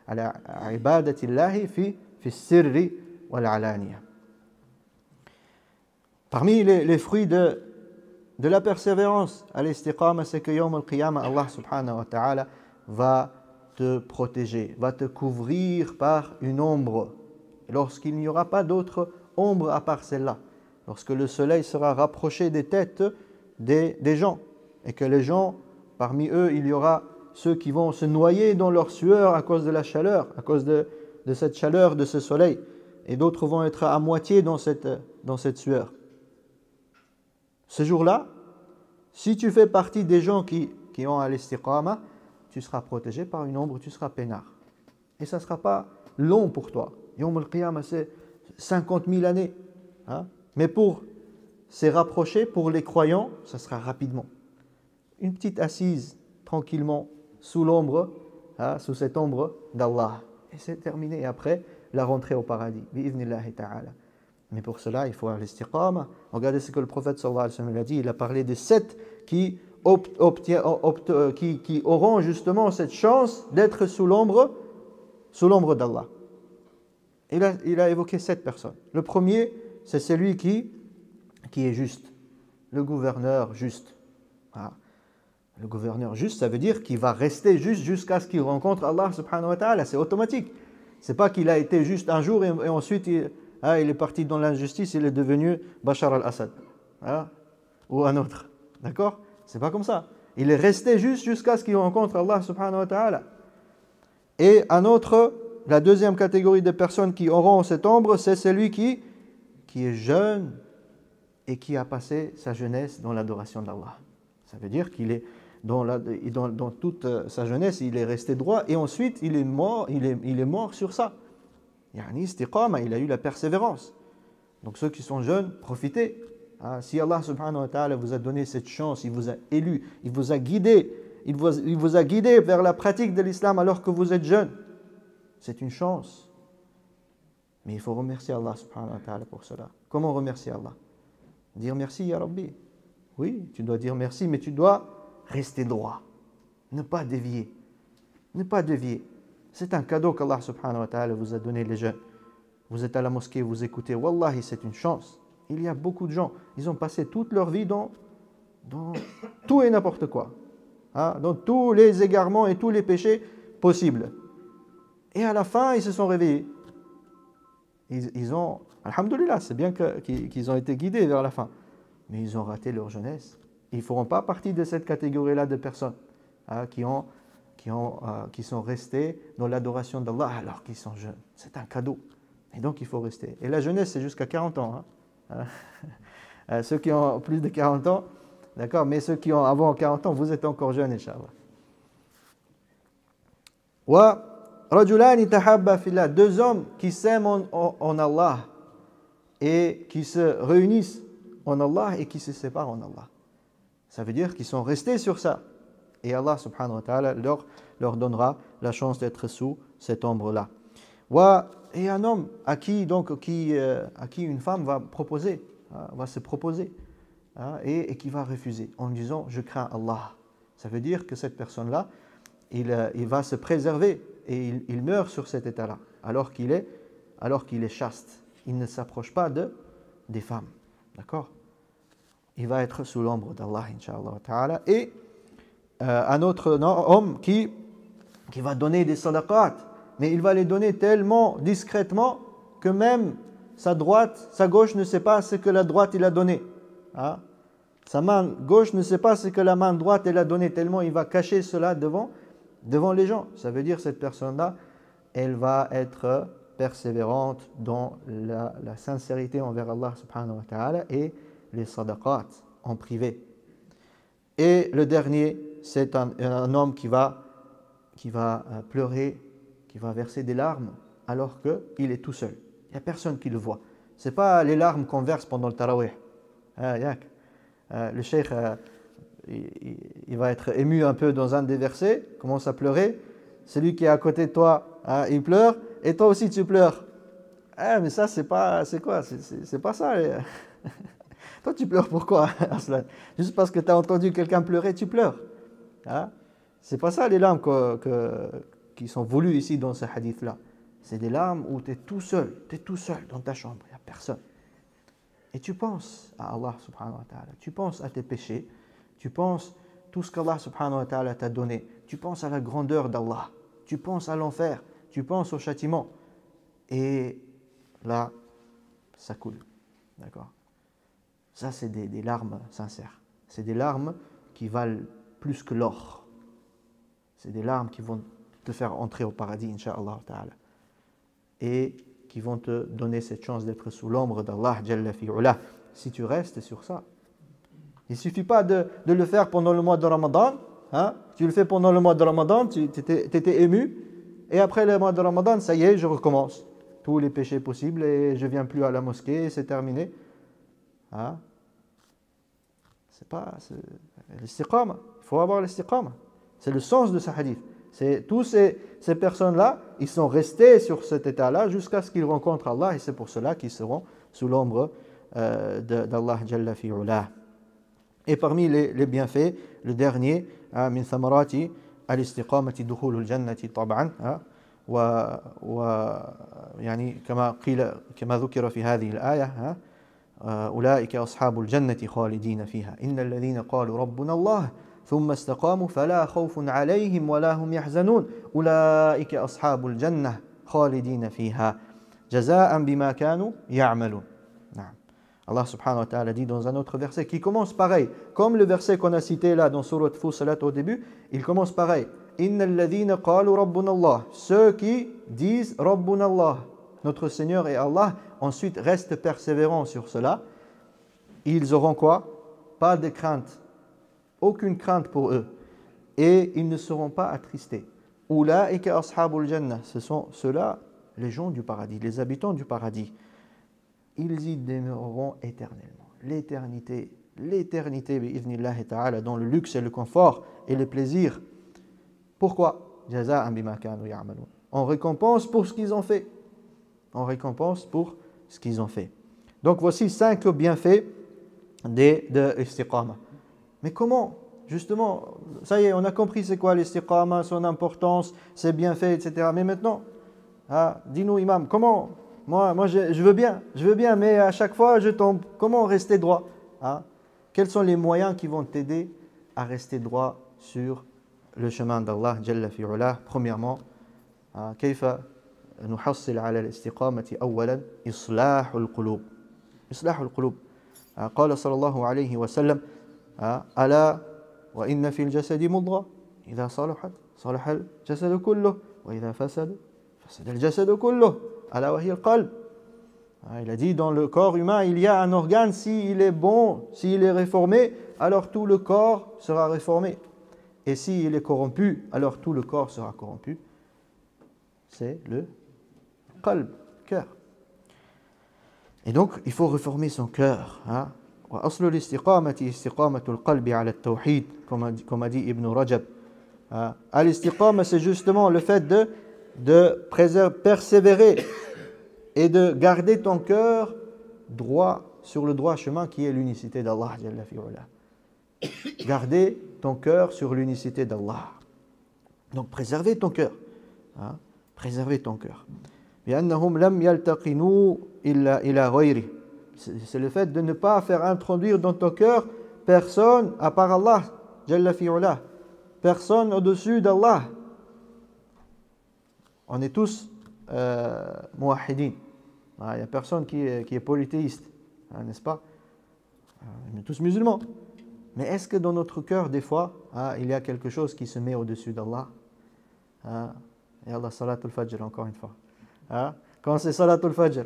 على عبادة الله في السر والعلانية. Parmi les fruits de de la persévérance à l'istiqama, c'est que Yawm al-Qiyamah, Allah subhanahu wa ta'ala va te protéger, va te couvrir par une ombre. Lorsqu'il n'y aura pas d'autre ombre à part celle-là. Lorsque le soleil sera rapproché des têtes des gens. Et que les gens, parmi eux, il y aura ceux qui vont se noyer dans leur sueur à cause de la chaleur, à cause de cette chaleur, de ce soleil. Et d'autres vont être à moitié dans cette sueur. Ce jour-là, si tu fais partie des gens qui ont à l'istiqama, tu seras protégé par une ombre, tu seras peinard. Et ça ne sera pas long pour toi. Yawm al-Qiyamah, c'est 50 000 années. Hein? Mais pour s'y rapprocher, pour les croyants, ça sera rapidement. Une petite assise, tranquillement, sous l'ombre, hein, sous cette ombre d'Allah. Et c'est terminé. Et après, la rentrée au paradis. Bi'idhnillahi ta'ala. Mais pour cela, il faut l'istiqama. Regardez ce que le prophète sallallahu alayhi wa sallam a dit. Il a parlé des 7 qui auront justement cette chance d'être sous l'ombre d'Allah. Il a évoqué 7 personnes. Le premier, c'est celui qui est juste. Le gouverneur juste. Ah. Le gouverneur juste, ça veut dire qu'il va rester juste jusqu'à ce qu'il rencontre Allah subhanahu wa ta'ala. C'est automatique. C'est pas qu'il a été juste un jour et ensuite il est parti dans l'injustice, il est devenu Bachar al-Assad. Hein? Ou un autre. D'accord? C'est pas comme ça. Il est resté juste jusqu'à ce qu'il rencontre Allah subhanahu wa ta'ala. Et la deuxième catégorie de personnes qui auront cette ombre, c'est celui qui est jeune et qui a passé sa jeunesse dans l'adoration d'Allah. Ça veut dire qu'il est dans toute sa jeunesse, il est resté droit et ensuite il est mort sur ça. Yani istiqama, il a eu la persévérance. Donc ceux qui sont jeunes, profitez. Si Allah subhanahu wa ta'ala vous a donné cette chance, il vous a élu, il vous a guidé, il vous a guidé vers la pratique de l'islam alors que vous êtes jeune. C'est une chance. Mais il faut remercier Allah subhanahu wa ta'ala pour cela. Comment remercier Allah? Dire merci ya Rabbi. Oui, tu dois dire merci, mais tu dois rester droit. Ne pas dévier. Ne pas dévier. C'est un cadeau qu'Allah subhanahu wa ta'ala vous a donné, les jeunes. Vous êtes à la mosquée, vous écoutez. Wallahi, c'est une chance. Il y a beaucoup de gens, ils ont passé toute leur vie dans tout et n'importe quoi. Dans tous les égarements et tous les péchés possibles. Et à la fin, ils se sont réveillés. Ils ont, alhamdoulilah, c'est bien qu'ils ont été guidés vers la fin. Mais ils ont raté leur jeunesse. Ils ne feront pas partie de cette catégorie-là de personnes qui sont restés dans l'adoration d'Allah alors qu'ils sont jeunes. C'est un cadeau. Et donc, il faut rester. Et la jeunesse, c'est jusqu'à 40 ans. Ceux qui ont plus de 40 ans, d'accord, mais ceux qui ont avant 40 ans, vous êtes encore jeunes, Inch'Allah. Wa rajulani tahabba fillah, 2 hommes qui s'aiment en Allah et qui se réunissent en Allah et qui se séparent en Allah. Ça veut dire qu'ils sont restés sur ça. Et Allah subhanahu wa ta'ala leur donnera la chance d'être sous cette ombre-là. Et un homme à qui une femme va se proposer et qui va refuser en disant « je crains Allah ». Ça veut dire que cette personne-là, il va se préserver et il meurt sur cet état-là, alors qu'il est chaste. Il ne s'approche pas des femmes. D'accord? Il va être sous l'ombre d'Allah, Inch'Allah ta'ala. Et un autre homme qui va donner des sadaqat, mais il va les donner tellement discrètement que même sa gauche ne sait pas ce que la droite il a donné. Sa main gauche ne sait pas ce que la main droite elle a donné, tellement il va cacher cela devant les gens. Ça veut dire cette personne-là, elle va être persévérante dans la sincérité envers Allah subhanahu wa ta'ala et les sadaqat en privé. Et le dernier, c'est un homme qui va pleurer, qui va verser des larmes alors qu'il est tout seul. Il n'y a personne qui le voit. Ce n'est pas les larmes qu'on verse pendant le tarawih. Le cheikh, il va être ému un peu dans un des versets, commence à pleurer. Celui qui est à côté de toi, il pleure, et toi aussi tu pleures. Mais ça, c'est quoi? C'est pas ça. Toi, tu pleures pourquoi, Aslan? Juste parce que tu as entendu quelqu'un pleurer, tu pleures. C'est pas ça les larmes qui sont voulues ici dans ce hadith-là. C'est des larmes où tu es tout seul dans ta chambre, il n'y a personne. et tu penses à Allah subhanahu wa ta'ala, tu penses à tes péchés, tu penses tout ce qu'Allah subhanahu wa ta'ala t'a donné, tu penses à la grandeur d'Allah, tu penses à l'enfer, tu penses au châtiment, et là, ça coule. D'accord? Ça, c'est des larmes sincères. C'est des larmes qui valent plus que l'or. C'est des larmes qui vont te faire entrer au paradis, incha'Allah ta'ala. Et qui vont te donner cette chance d'être sous l'ombre d'Allah, Jalla fi'ula, si tu restes sur ça. Il ne suffit pas de le faire pendant le mois de Ramadan. Hein? Tu le fais pendant le mois de Ramadan, tu étais ému. Et après le mois de Ramadan, ça y est, je recommence. Tous les péchés possibles et je ne viens plus à la mosquée, c'est terminé. Hein? C'est pas l'istiqama. Il faut avoir l'istiqama. C'est le sens de ce hadith. Tous ces personnes-là, ils sont restés sur cet état-là jusqu'à ce qu'ils rencontrent Allah, et c'est pour cela qu'ils seront sous l'ombre d'Allah Jalla fi'ula. Et parmi les bienfaits, le dernier, min thamarati al-istiqamati dukhulul jannati tab'an, يعني كما ذكر في هذه الآية أولئك أصحاب الجنة خالدين فيها إن الذين قالوا ربنا الله ثم استقاموا فلا خوف عليهم ولا هم يحزنون أولئك أصحاب الجنة خالدين فيها جزاء بما كانوا يعملون. نعم. Allah subhanahu wa ta'ala dit dans un autre verset qui commence pareil, comme le verset qu'on a cité là dans Surat Fussilat au début, il commence pareil. Inna alladhina qalu rabbuna Allah, ceux qui disent rabbuna Allah, notre Seigneur est Allah, ensuite restent persévérants sur cela, ils auront quoi? Pas de crainte, aucune crainte pour eux, et ils ne seront pas attristés. Ulaika ashabul jannah, ce sont ceux-là, les gens du paradis, les habitants du paradis. Ils y demeureront éternellement. L'éternité, bi'idhnillahi ta'ala, dans le luxe et le confort et le plaisir. Pourquoi? Jaza'an bima kanu ya'malun. En récompense pour ce qu'ils ont fait. En récompense pour ce qu'ils ont fait. Donc voici 5 bienfaits de l'istiqama. Mais comment? Justement, ça y est, on a compris c'est quoi l'istiqama, son importance, ses bienfaits, etc. Mais maintenant, dis-nous imam, comment? Moi je veux bien, mais à chaque fois je tombe. Comment rester droit? Quels sont les moyens qui vont t'aider à rester droit sur le chemin d'Allah Jalla fi'ula? Premièrement, كيف نحصل على الاستقامة أولا إصلاح القلوب. إصلاح القلوب. قال صلى الله عليه وسلم ألا وإن في الجسد مضغة إذا صلحت صلح الجسد كله وإذا فسد فسد الجسد كله. ألا وهي القلب. Il a dit dans le corps humain il y a un organe, s'il est bon, s'il est réformé, alors tout le corps sera réformé. Et s'il est corrompu, alors tout le corps sera corrompu. C'est le qalb, cœur. Et donc il faut réformer son cœur. وأصل الاستقامة استقامة القلب على التوحيد comme a dit Ibn Rajab. Al-istiqama, c'est justement le fait de persévérer et de garder ton cœur droit sur le droit chemin qui est l'unicité d'Allah Jalla fi'ula. Garder ton cœur sur l'unicité d'Allah. Donc préserver ton cœur. Préserver ton cœur. بأنهم لم يلتقنوا إلا إلى غيره. C'est le fait de ne pas faire introduire dans ton cœur personne à part Allah Jalla fi'ula. Personne au-dessus d'Allah. On est tous muwahhidin. Il n'y a personne qui est polythéiste, n'est-ce pas? On est tous musulmans. Mais est-ce que dans notre cœur, des fois, il y a quelque chose qui se met au-dessus d'Allah? Et Allah, salatul fajr, encore une fois. Quand c'est salatul fajr,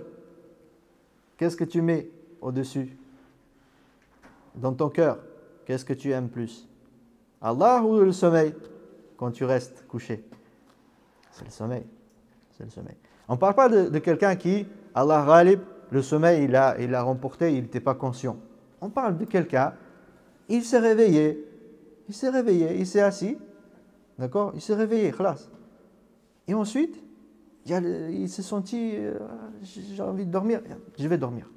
qu'est-ce que tu mets au-dessus? Dans ton cœur, qu'est-ce que tu aimes plus? Allah ou le sommeil quand tu restes couché? C'est le sommeil. C'est le sommeil. On ne parle pas de quelqu'un qui, Allah ghalib, le sommeil, il a remporté, il n'était pas conscient. On parle de quelqu'un, il s'est réveillé, il s'est assis, d'accord? Il s'est réveillé, khlas. Et ensuite, il s'est senti, j'ai envie de dormir, je vais dormir.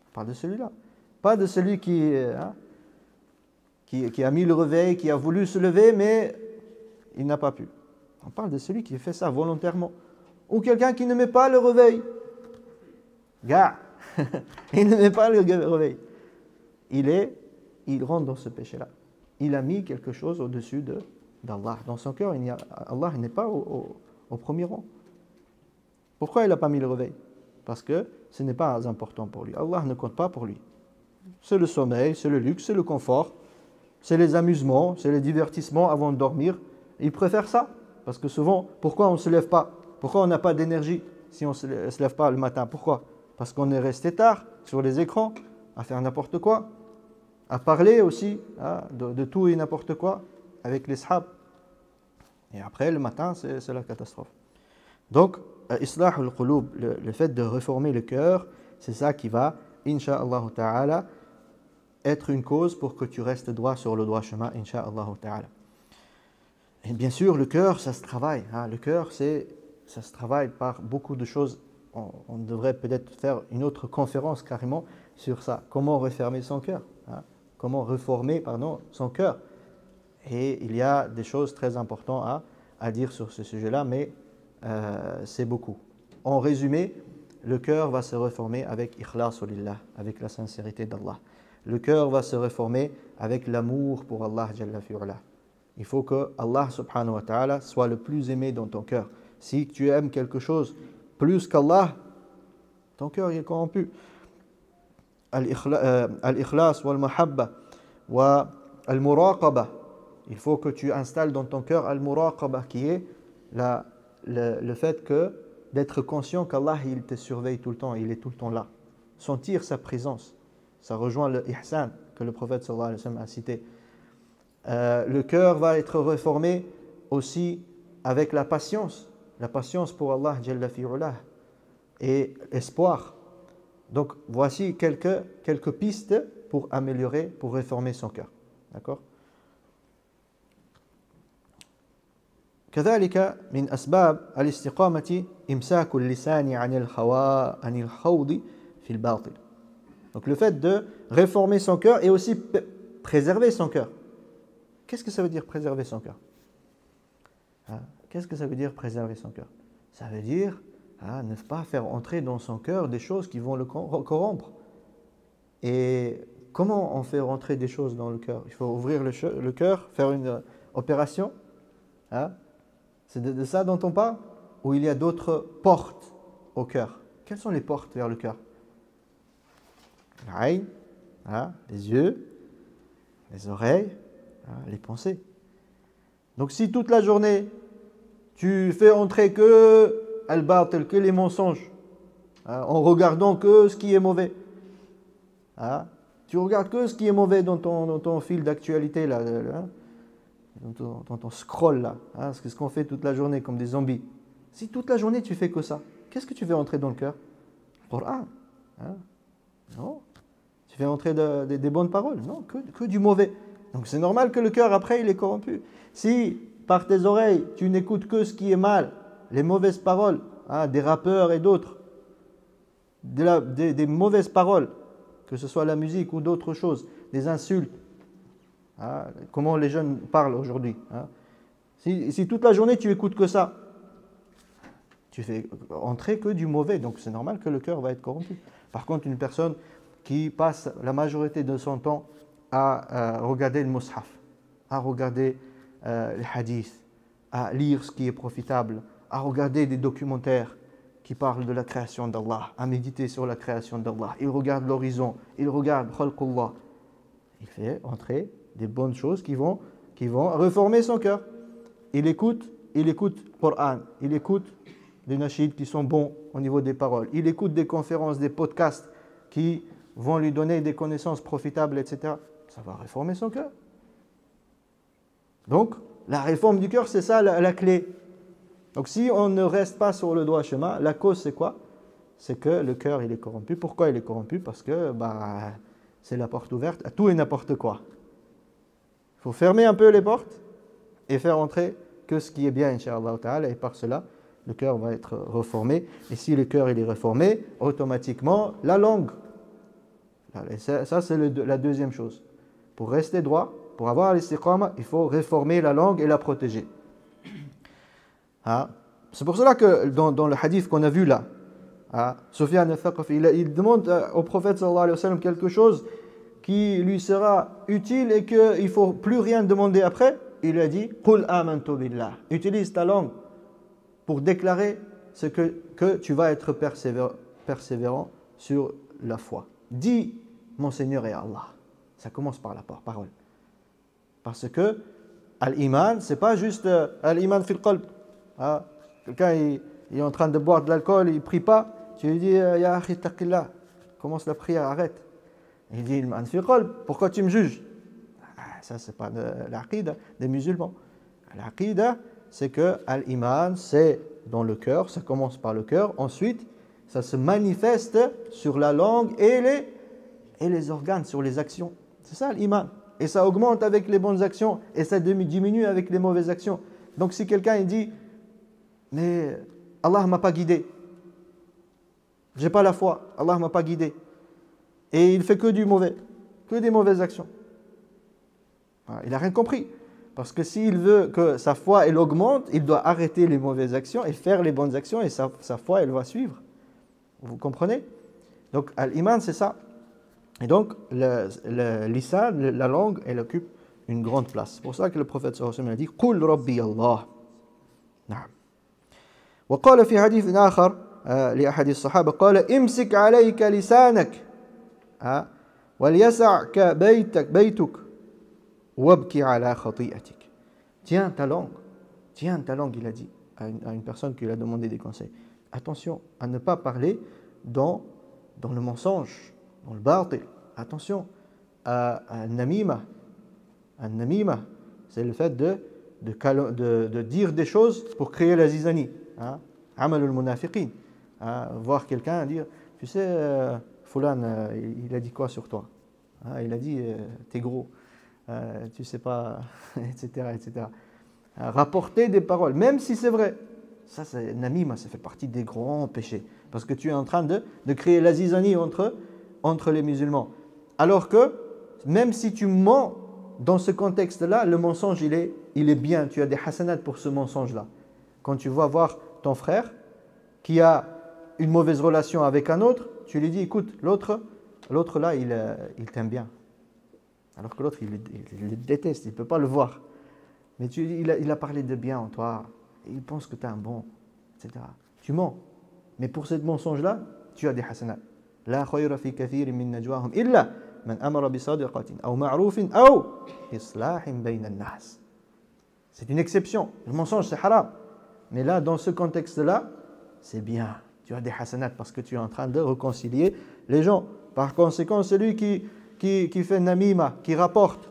On parle de celui-là. Pas de celui qui a mis le réveil, qui a voulu se lever, mais il n'a pas pu. On parle de celui qui fait ça volontairement. Ou quelqu'un qui ne met pas le réveil. Il ne met pas le réveil. Il rentre dans ce péché-là. Il a mis quelque chose au-dessus d'Allah. Dans son cœur, Allah n'est pas au premier rang. Pourquoi il n'a pas mis le réveil? Parce que ce n'est pas important pour lui. Allah ne compte pas pour lui. C'est le sommeil, c'est le luxe, c'est le confort, c'est les amusements, c'est les divertissements avant de dormir. Il préfère ça. Parce que souvent, pourquoi on ne se lève pas? Pourquoi on n'a pas d'énergie si on ne se lève pas le matin? Pourquoi? Parce qu'on est resté tard sur les écrans, à faire n'importe quoi, à parler aussi de tout et n'importe quoi avec les sahab. Et après, le matin, c'est la catastrophe. Donc, Islah al-Qulub, le fait de réformer le cœur, c'est ça qui va, Inch'Allah Ta'ala, être une cause pour que tu restes droit sur le droit chemin, Inch'Allah Ta'ala. Et bien sûr, le cœur, ça se travaille. Le cœur, ça se travaille par beaucoup de choses. On devrait peut-être faire une autre conférence carrément sur ça. Comment réformer son cœur, comment réformer son cœur. Et il y a des choses très importantes à dire sur ce sujet-là, mais c'est beaucoup. En résumé, le cœur va se réformer avec ikhlasu lillah, avec la sincérité d'Allah. Le cœur va se réformer avec l'amour pour Allah Jalla fi'ula. Il faut que Allah subhanahu wa ta'ala soit le plus aimé dans ton cœur. Si tu aimes quelque chose plus qu'Allah, ton cœur est corrompu. Al-ikhlas wal-mahabba wa al-muraqaba. Il faut que tu installes dans ton cœur al-muraqaba, qui est le fait d'être conscient qu'Allah il te surveille tout le temps, il est tout le temps là. Sentir sa présence. Ça rejoint le ihsan que le prophète sallallahu alayhi wa sallam a cité. Le cœur va être réformé aussi avec la patience pour Allah Jalla fi'ulah et espoir. Donc voici quelques pistes pour améliorer, pour réformer son cœur. D'accord? كذلك من أسباب الاستقامة إمساك اللسان عن الخوض في الباطل. Donc le fait de réformer son cœur et aussi préserver son cœur. Qu'est-ce que ça veut dire préserver son cœur? Qu'est-ce que ça veut dire préserver son cœur? Ça veut dire ne pas faire entrer dans son cœur des choses qui vont le corrompre. Et comment on fait rentrer des choses dans le cœur? Il faut ouvrir le cœur, faire une opération. C'est de ça dont on parle? Ou il y a d'autres portes au cœur? Quelles sont les portes vers le cœur? L'aïn, les yeux, les oreilles, les pensées. Donc si toute la journée, tu fais entrer que al-batil, que les mensonges, en regardant que ce qui est mauvais, tu regardes que ce qui est mauvais dans ton fil d'actualité, là, dans ton scroll, là, c'est ce qu'on fait toute la journée comme des zombies. Si toute la journée tu fais que ça, qu'est-ce que tu fais entrer dans le cœur? Le Coran. Non. Tu fais entrer des bonnes paroles? Non, que du mauvais. Donc c'est normal que le cœur après il est corrompu. Si par tes oreilles tu n'écoutes que ce qui est mal, les mauvaises paroles, des rappeurs et d'autres, des mauvaises paroles, que ce soit la musique ou d'autres choses, des insultes, comment les jeunes parlent aujourd'hui. Si toute la journée tu écoutes que ça, tu fais entrer que du mauvais, donc c'est normal que le cœur va être corrompu. Par contre, une personne qui passe la majorité de son temps à regarder le mushaf, à regarder les hadiths, à lire ce qui est profitable, à regarder des documentaires qui parlent de la création d'Allah, à méditer sur la création d'Allah. Il regarde l'horizon, il regarde Khalqullah. Il fait entrer des bonnes choses qui vont reformer son cœur. Il écoute le Coran, il écoute des nashids qui sont bons au niveau des paroles, il écoute des conférences, des podcasts qui vont lui donner des connaissances profitables, etc. Ça va réformer son cœur. Donc, la réforme du cœur, c'est ça la clé. Donc, si on ne reste pas sur le droit chemin, la cause, c'est quoi? C'est que le cœur, il est corrompu. Pourquoi il est corrompu? Parce que c'est la porte ouverte à tout et n'importe quoi. Il faut fermer un peu les portes et faire entrer que ce qui est bien, Inch'Allah Ta'ala, et par cela, le cœur va être reformé. Et si le cœur il est reformé, automatiquement, la langue. Et ça c'est la deuxième chose. Pour rester droit, pour avoir l'istiqama, il faut réformer la langue et la protéger. C'est pour cela que dans le hadith qu'on a vu là, Sufyan al-Thaqafi, il demande au prophète sallallahu alayhi wa sallam quelque chose qui lui sera utile et qu'il ne faut plus rien demander après. Il lui a dit « Qul amantu billah » Utilise ta langue pour déclarer que tu vas être persévérant sur la foi. Dis « Mon Seigneur est Allah ». Ça commence par la parole. Parce que al-iman, ce n'est pas juste al-iman fil qalb. Quelqu'un il est en train de boire de l'alcool, il ne prie pas. Tu lui dis « Ya akhi taqillah » commence la prière, arrête. Il dit « fil qalb » pourquoi tu me juges? Ça, ce n'est pas l'aqida des musulmans. L'aqida, c'est que al-iman, c'est dans le cœur, ça commence par le cœur. Ensuite, ça se manifeste sur la langue et les organes, sur les actions. C'est ça l'iman. Et ça augmente avec les bonnes actions et ça diminue avec les mauvaises actions. Donc si quelqu'un il dit « Mais Allah ne m'a pas guidé. Je n'ai pas la foi. Allah ne m'a pas guidé. » Et il fait que du mauvais, que des mauvaises actions. Il n'a rien compris. Parce que s'il veut que sa foi elle augmente, il doit arrêter les mauvaises actions et faire les bonnes actions et sa foi elle va suivre. Vous comprenez? Donc l'iman c'est ça. Et donc le lisan, la langue, elle occupe une grande place. C'est pour ça que le prophète sallallahu alayhi wa sallam a dit Qul Rabbi Allah. نعم. وقال في حديث آخر لأحد الصحابة قال امسك عليك لسانك وليسعك بيتك وابكي على خطيئتك. Tiens ta langue, il a dit à une personne qui lui a demandé des conseils. Attention à ne pas parler dans le mensonge, dans le batil. Attention à namima. Namima, c'est le fait de dire des choses pour créer la zizanie. Amal al-munafiqin. Voir quelqu'un dire, tu sais, Fulan, il a dit quoi sur toi? Il a dit, t'es gros, tu sais pas, etc., etc. Rapporter des paroles, même si c'est vrai. Ça, c'est namima, ça fait partie des grands péchés. Parce que tu es en train de créer la zizanie entre les musulmans. Alors que, même si tu mens dans ce contexte-là, le mensonge, il est bien. Tu as des hasanats pour ce mensonge-là. Quand tu vas voir ton frère qui a une mauvaise relation avec un autre, tu lui dis, écoute, l'autre là, il t'aime bien. Alors que l'autre, il le déteste, il ne peut pas le voir. Mais il a parlé de bien en toi, il pense que tu es un bon, etc. Tu mens. Mais pour ce mensonge-là, tu as des hasanats. La khayra fi kathirin min najwahum illa man amara bi sadiqatin aw ma'rufin aw islahin bayna an-nas. C'est une exception. Le mensonge, c'est haram. Mais là, dans ce contexte-là, c'est bien. Tu as des hasanats parce que tu es en train de réconcilier les gens. Par conséquent, celui qui fait namima, qui rapporte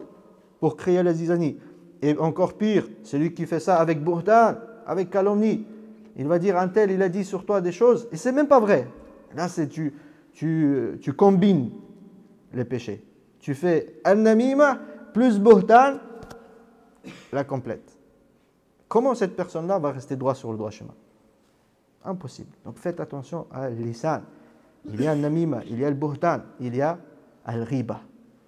pour créer la zizanie, et encore pire, celui qui fait ça avec buhtan, avec calomnie, il va dire un tel, il a dit sur toi des choses, et c'est même pas vrai. Là, c'est tu combines les péchés. Tu fais al-namima plus buhtan, la complète. Comment cette personne-là va rester droit sur le droit chemin? Impossible. Donc faites attention à lisan. Il y a al-namima, il y a le buhtan, il y a al-riba.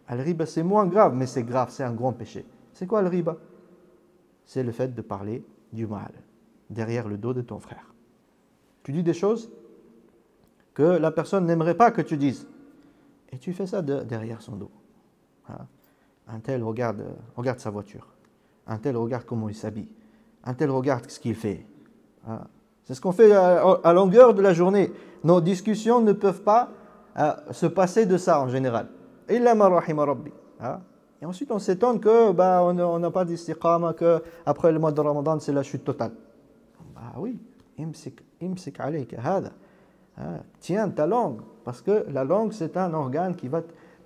Al-riba, c'est moins grave, mais c'est grave, c'est un grand péché. C'est quoi al-riba? C'est le fait de parler du mal derrière le dos de ton frère. Tu dis des choses que la personne n'aimerait pas que tu dises. Et tu fais ça derrière son dos. Un tel regarde sa voiture. Un tel regarde comment il s'habille. Un tel regarde ce qu'il fait. C'est ce qu'on fait à longueur de la journée. Nos discussions ne peuvent pas se passer de ça en général. Illa ma rahima rabbi. Et ensuite on s'étonne que on n'a pas d'istiqama, que après le mois de Ramadan c'est la chute totale. Oui, imsik alayka hada. Tiens ta langue, parce que la langue c'est un organe qui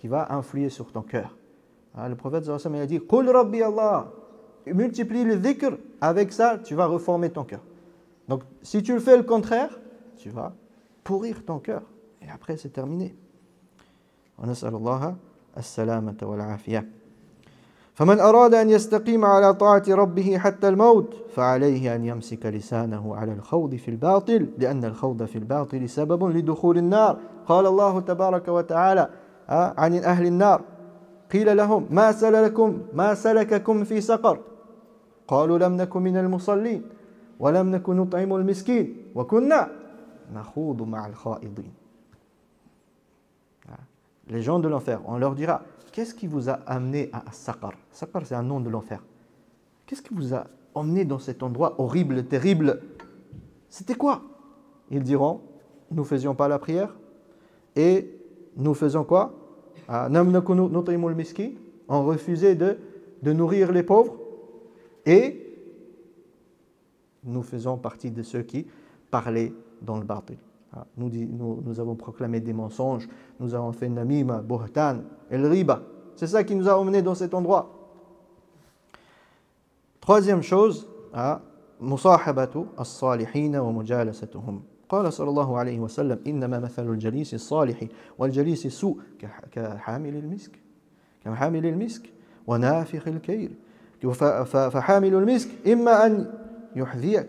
va influer sur ton cœur. Le prophète sallallahu alayhi wa sallam a dit Qul Rabbi Allah. Multiplie le dhikr, avec ça tu vas reformer ton cœur. Donc si tu le fais le contraire, tu vas pourrir ton cœur. Et après c'est terminé. Wa nas'alullaha as-salamata wal afiyah. فمن أراد أن يستقيم على طاعة ربه حتى الموت فعليه أن يمسك لسانه على الخوض في الباطل لأن الخوض في الباطل سبب لدخول النار. قال الله تبارك وتعالى عن أهل النار قيل لهم ما سلككم في سقر قالوا لم نكن من المصلين ولم نكن نطعم المسكين وكنا نخوض مع الخائضين. Les gens de l'enfer, on leur dira, qu'est-ce qui vous a amené à Saqar? Saqar, c'est un nom de l'enfer. Qu'est-ce qui vous a emmené dans cet endroit horrible, terrible? C'était quoi? Ils diront, nous ne faisions pas la prière et nous faisons quoi? On refusait de nourrir les pauvres et nous faisons partie de ceux qui parlaient dans le batil. Nous avons proclamé des mensonges, nous avons fait namima, buhtan, el riba. C'est ça qui nous a emmenés dans cet endroit. Troisième chose, musahabatu as-salihin wa mujalasatuhum. قال صلى الله عليه وسلم إنما مثل الجليس الصالح والجليس السوء كحامل المسك كحامل المسك ونافخ الكير فحامل المسك إما أن يحذيك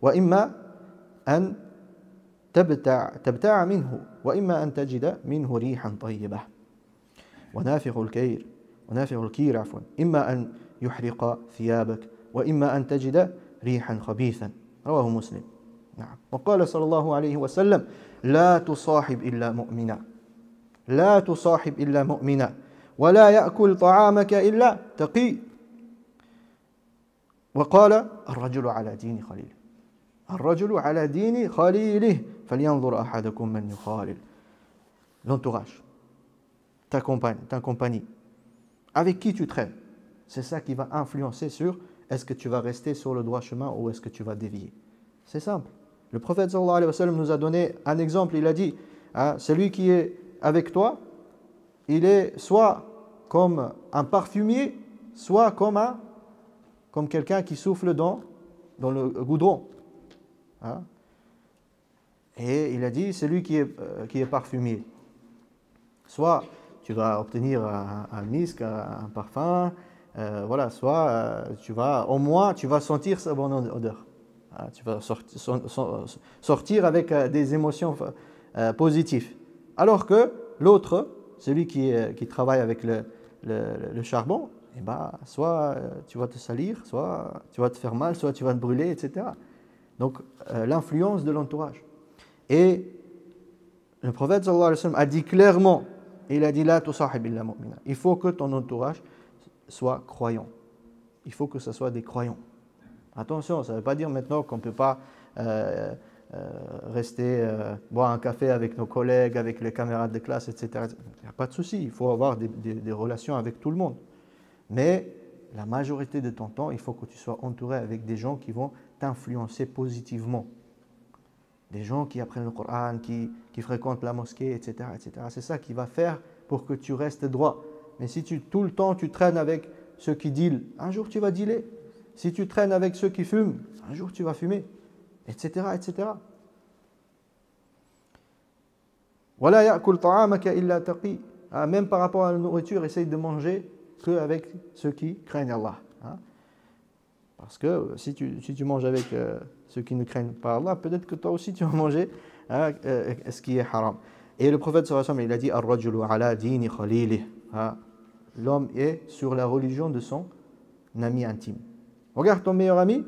وإما أن تبتاع منه وإما أن تجد منه ريحا طيبة ونافخ الكير عفوا إما أن يحرق ثيابك وإما أن تجد ريحا خبيثا رواه مسلم. نعم. وقال صلى الله عليه وسلم لا تصاحب إلا مؤمنا لا تصاحب إلا مؤمنا ولا يأكل طعامك إلا تقي. وقال الرجل على دين خليله الرجل على دين خليله فلينظر أحدكم من يخالل. L'entourage, ta compagne, ta compagnie, avec qui tu traînes, c'est ça qui va influencer sur est-ce que tu vas rester sur le droit chemin ou est-ce que tu vas dévier. C'est simple. Le prophète sallallahu alayhi wa sallam nous a donné un exemple. Il a dit, celui qui est avec toi, il est soit comme un parfumier, soit comme quelqu'un qui souffle dans le goudron. Et il a dit, celui qui est parfumier, soit tu vas obtenir un misk, un parfum, voilà, soit au moins tu vas sentir sa bonne odeur. Tu vas sortir avec des émotions positives. Alors que l'autre, celui qui travaille avec le charbon, eh ben, soit tu vas te salir, soit tu vas te faire mal, soit tu vas te brûler, etc. Donc l'influence de l'entourage. Et le prophète sallallahu alayhi wa sallam a dit clairement, il a dit la tusahib illa mu'mina. Il faut que ton entourage soit croyant. Il faut que ce soit des croyants. Attention, ça ne veut pas dire maintenant qu'on ne peut pas rester boire un café avec nos collègues, avec les camarades de classe, etc. Il n'y a pas de souci, il faut avoir des relations avec tout le monde. Mais la majorité de ton temps, il faut que tu sois entouré avec des gens qui vont t'influencer positivement. Des gens qui apprennent le Coran, qui fréquentent la mosquée, etc. etc. C'est ça qui va faire pour que tu restes droit. Mais si tout le temps tu traînes avec ceux qui dealent, un jour tu vas dealer. Si tu traînes avec ceux qui fument, un jour tu vas fumer, etc. etc. Wala ya'kul ta'amaka illa taqi. Même par rapport à la nourriture, essaye de manger qu'avec ceux qui craignent Allah. Parce que si tu manges avec ceux qui ne craignent pas Allah, peut-être que toi aussi tu vas manger ce qui est haram. Et le prophète sallallahu alayhi wa sallam, il a dit ar-rajulu ala dini khalilih. L'homme est sur la religion de son ami intime. Regarde ton meilleur ami,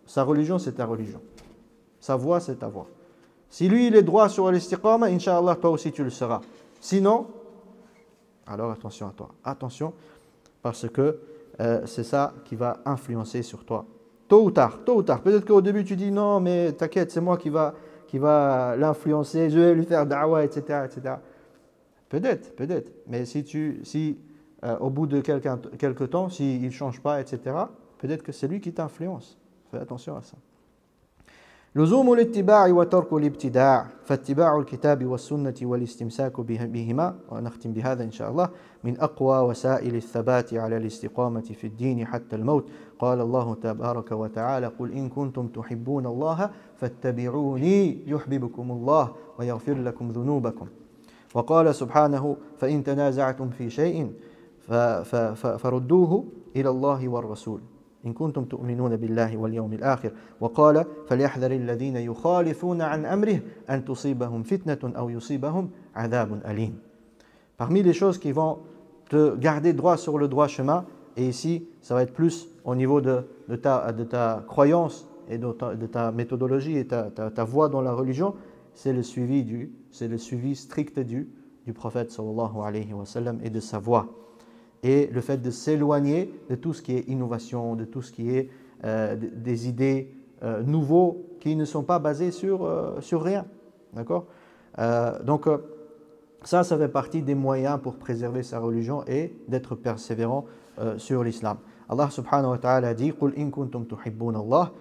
sa religion c'est ta religion. Sa voix c'est ta voix. Si lui il est droit sur l'istiqama, Inch'Allah toi aussi tu le seras. Sinon, alors attention à toi. Attention, parce que c'est ça qui va influencer sur toi. Tôt ou tard. Peut-être qu'au début tu dis non mais t'inquiète, c'est moi qui va l'influencer, je vais lui faire da'wah, etc. etc. Peut-être. Mais si au bout de quelque temps, s'il ne change pas, etc., peut-être que c'est lui qui t'influence. Fais attention à ça. لزوم الاتباع وترك الابتداع فاتباع الكتاب والسنة والاستمساك بهما ونختم بهذا إن شاء الله من أقوى وسائل الثبات على الاستقامة في الدين حتى الموت قال الله تبارك وتعالى قل إن كنتم تحبون الله فاتبعوني يحببكم الله ويغفر لكم ذنوبكم وقال سبحانه فإن تنازعتم في شيء فردوه إلى الله والرسول إن كنتم تؤمنون بالله واليوم الآخر وقال فليحذر الذين يخالفون عن أمره أن تصيبهم فتنة أو يصيبهم عذاب أليم. Parmi les choses qui vont te garder droit sur le droit chemin, et ici ça va être plus au niveau de ta croyance et de ta méthodologie et ta voie dans la religion, c'est le suivi strict du prophète sallallahu alayhi wa sallam et de sa voie. Et le fait de s'éloigner de tout ce qui est innovation, de tout ce qui est des idées nouveaux qui ne sont pas basées sur rien. D'accord? Donc, ça fait partie des moyens pour préserver sa religion et d'être persévérant sur l'islam. Allah subhanahu wa ta'ala dit « Qul in kuntum tuhibbun Allah »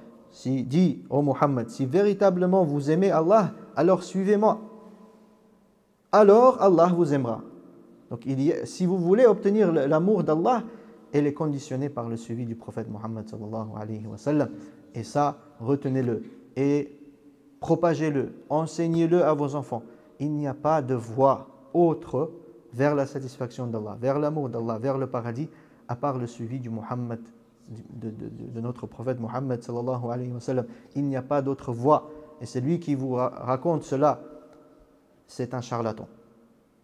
dit ô Muhammad, si véritablement vous aimez Allah, alors suivez-moi. Alors Allah vous aimera. Donc si vous voulez obtenir l'amour d'Allah, elle est conditionnée par le suivi du prophète Muhammad sallallahu alayhi wa sallam. Et ça, retenez-le et propagez-le, enseignez-le à vos enfants. Il n'y a pas de voie autre vers la satisfaction d'Allah, vers l'amour d'Allah, vers le paradis, à part le suivi du Muhammad, de notre prophète Muhammad sallallahu alayhi wa sallam. Il n'y a pas d'autre voie. Et celui qui vous raconte cela, c'est un charlatan.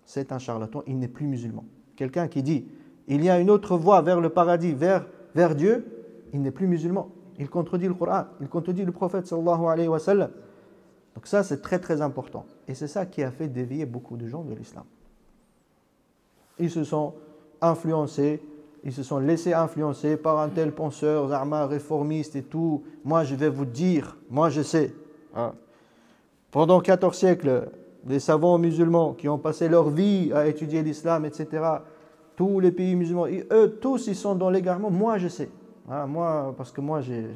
C'est un charlatan, il n'est plus musulman. Quelqu'un qui dit, il y a une autre voie vers le paradis, vers Dieu, il n'est plus musulman. Il contredit le Coran, il contredit le prophète sallallahu alayhi wa sallam. Donc ça, c'est très très important. Et c'est ça qui a fait dévier beaucoup de gens de l'islam. Ils se sont influencés, ils se sont laissés influencer par un tel penseur, Zahma, réformiste et tout. Moi, je vais vous dire, moi je sais. Pendant 14 siècles, les savants musulmans qui ont passé leur vie à étudier l'islam, etc., tous les pays musulmans, eux tous, ils sont dans l'égarement. Moi, je sais. Moi, parce que moi, j'ai...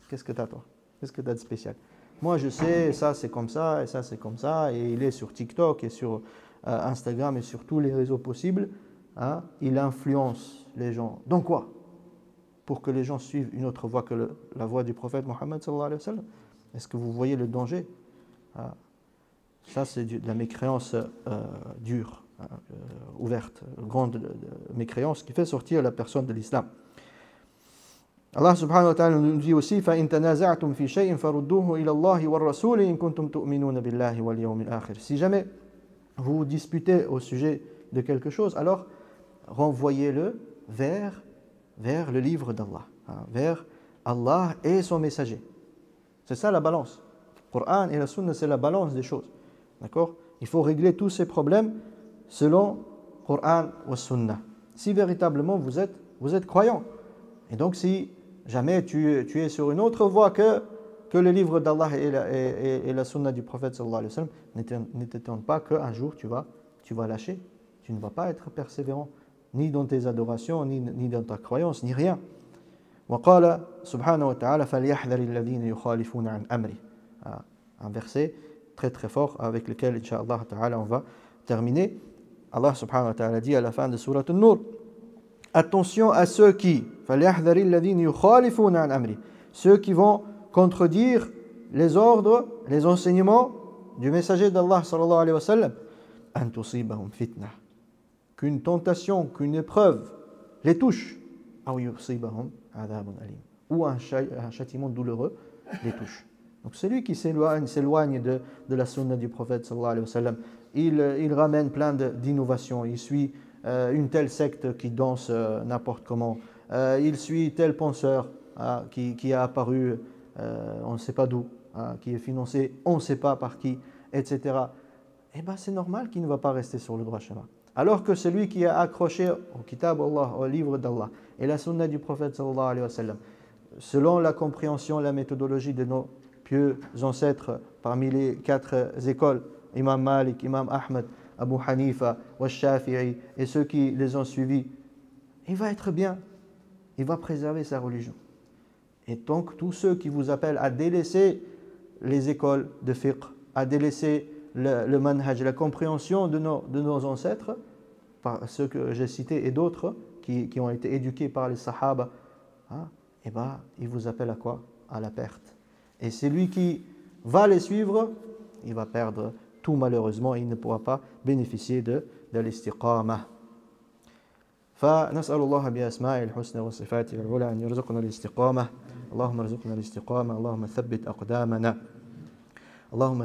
Qu'est-ce que tu as, toi? Qu'est-ce que tu as de spécial? Moi, je sais, ça, c'est comme ça, et ça, c'est comme ça. Et il est sur TikTok et sur Instagram et sur tous les réseaux possibles. Il influence les gens. Dans quoi? Pour que les gens suivent une autre voie que la voie du prophète Mohammed sallallahu alayhi wa sallam. Est-ce que vous voyez le danger? Ça, c'est de la mécréance dure, ouverte, grande mécréance qui fait sortir la personne de l'islam. Allah subhanahu wa ta'ala nous dit aussi فَإِن تَنَازَعْتُمْ فِي شَيْءٍ فَرُدُّوهُ إِلَى اللَّهِ وَالرَّسُولِ إِن كُنتُمْ تُؤْمِنُونَ بِاللَّهِ وَالْيَوْمِ الْآخِرِ. Si jamais vous vous disputez au sujet de quelque chose, alors renvoyez-le vers le livre d'Allah, vers Allah et son messager. C'est ça la balance. Le Coran et la Sunna, c'est la balance des choses. D'accord? Il faut régler tous ces problèmes selon le Coran et Sunna. Si véritablement vous êtes croyant. Et donc si jamais tu es sur une autre voie que le livre d'Allah et la Sunna du prophète sallallahu alayhi wa sallam, ne t'étonne pas qu'un jour tu vas lâcher. Tu ne vas pas être persévérant, ni dans tes adorations, ni dans ta croyance, ni rien. وقال سبحانه وتعالى فليحذر الذين يخالفون عن أمره. Un verset très très fort avec lequel Inch'Allah ta'ala on va terminer. Allah subhanahu wa ta'ala dit à la fin de Sourate An-Nur, attention à ceux qui فليحذر الذين يخالفون عن أمره, ceux qui vont contredire les ordres, les enseignements du messager d'Allah sallallahu alayhi wa sallam, أن تصيبهم فتنة, qu'une tentation, qu'une épreuve les touche, أو يصيبهم عذاب أليم, ou un châtiment douloureux les touche. Donc celui qui s'éloigne de la sunna du prophète sallallahu alayhi wa sallam, il ramène plein d'innovations, il suit une telle secte qui danse n'importe comment, il suit tel penseur qui a apparu on ne sait pas d'où, qui est financé on ne sait pas par qui, etc. Eh bien c'est normal qu'il ne va pas rester sur le droit chemin. Alors que celui qui est accroché au kitab Allah, au livre d'Allah et la sunna du prophète sallallahu alayhi wa sallam, selon la compréhension, la méthodologie de nos pieux ancêtres parmi les 4 écoles, Imam Malik, Imam Ahmed, Abu Hanifa, Shafi'i et ceux qui les ont suivis, il va être bien, il va préserver sa religion. Et donc tous ceux qui vous appellent à délaisser les écoles de fiqh, à délaisser le manhaj, la compréhension de nos ancêtres, par ceux que j'ai cités et d'autres qui ont été éduqués par les sahaba, et ben, ils vous appellent à quoi? À la perte. Et celui qui va les suivre, il va perdre tout malheureusement, et il ne pourra pas bénéficier de l'istiqamah. فنسأل الله بأسمائه الحسنى وصفاته العلى أن يرزقنا الاستقامة. اللهم ارزقنا الاستقامة. اللهم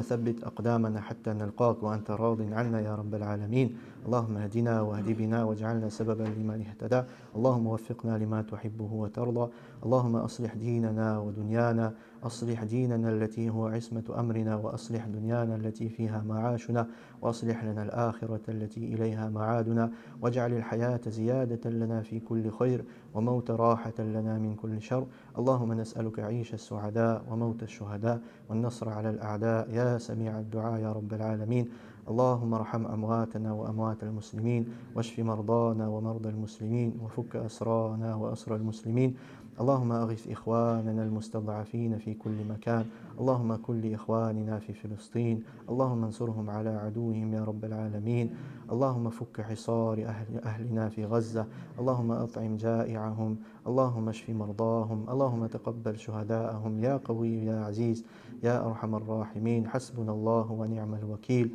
ثبت أقدامنا حتى نلقاك وأنت راض عنا يا رب العالمين. اللهم اهدنا واهد بنا واجعلنا سببا لمن اهتدى. اللهم وفقنا لما تحبه وترضى. اللهم أصلح ديننا ودنيانا، أصلح ديننا التي هو عصمة أمرنا، وأصلح دنيانا التي فيها معاشنا، وأصلح لنا الآخرة التي إليها معادنا، واجعل الحياة زيادة لنا في كل خير، وموت راحة لنا من كل شر. اللهم نسألك عيش السعداء وموت الشهداء والنصر على الأعداء يا سميع الدعاء يا رب العالمين. اللهم ارحم أمواتنا وأموات المسلمين، واشف مرضانا ومرضى المسلمين، وفك أسرانا وأسر المسلمين. اللهم أغث إخواننا المستضعفين في كل مكان. اللهم كن لإخواننا في فلسطين. اللهم انصرهم على عدوهم يا رب العالمين. اللهم فك حصار أهلنا في غزة. اللهم أطعم جائعهم. اللهم اشف مرضاهم. اللهم تقبل شهداءهم يا قوي يا عزيز يا أرحم الراحمين. حسبنا الله ونعم الوكيل.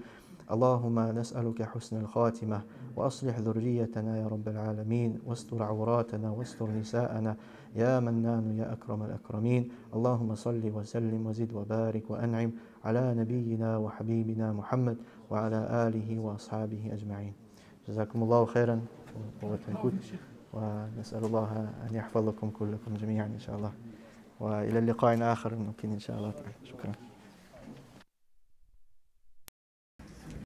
اللهم نسألك حسن الخاتمة، وأصلح ذريتنا يا رب العالمين، واستر عوراتنا واستر نساءنا يا منان يا أكرم الأكرمين. اللهم صل وسلم وزد وبارك وأنعم على نبينا وحبيبنا محمد وعلى آله وأصحابه أجمعين. جزاكم الله خيرا ونسأل الله أن يحفظكم كلكم جميعا إن شاء الله، وإلى اللقاء آخر ممكن إن شاء الله تعالى. شكرا.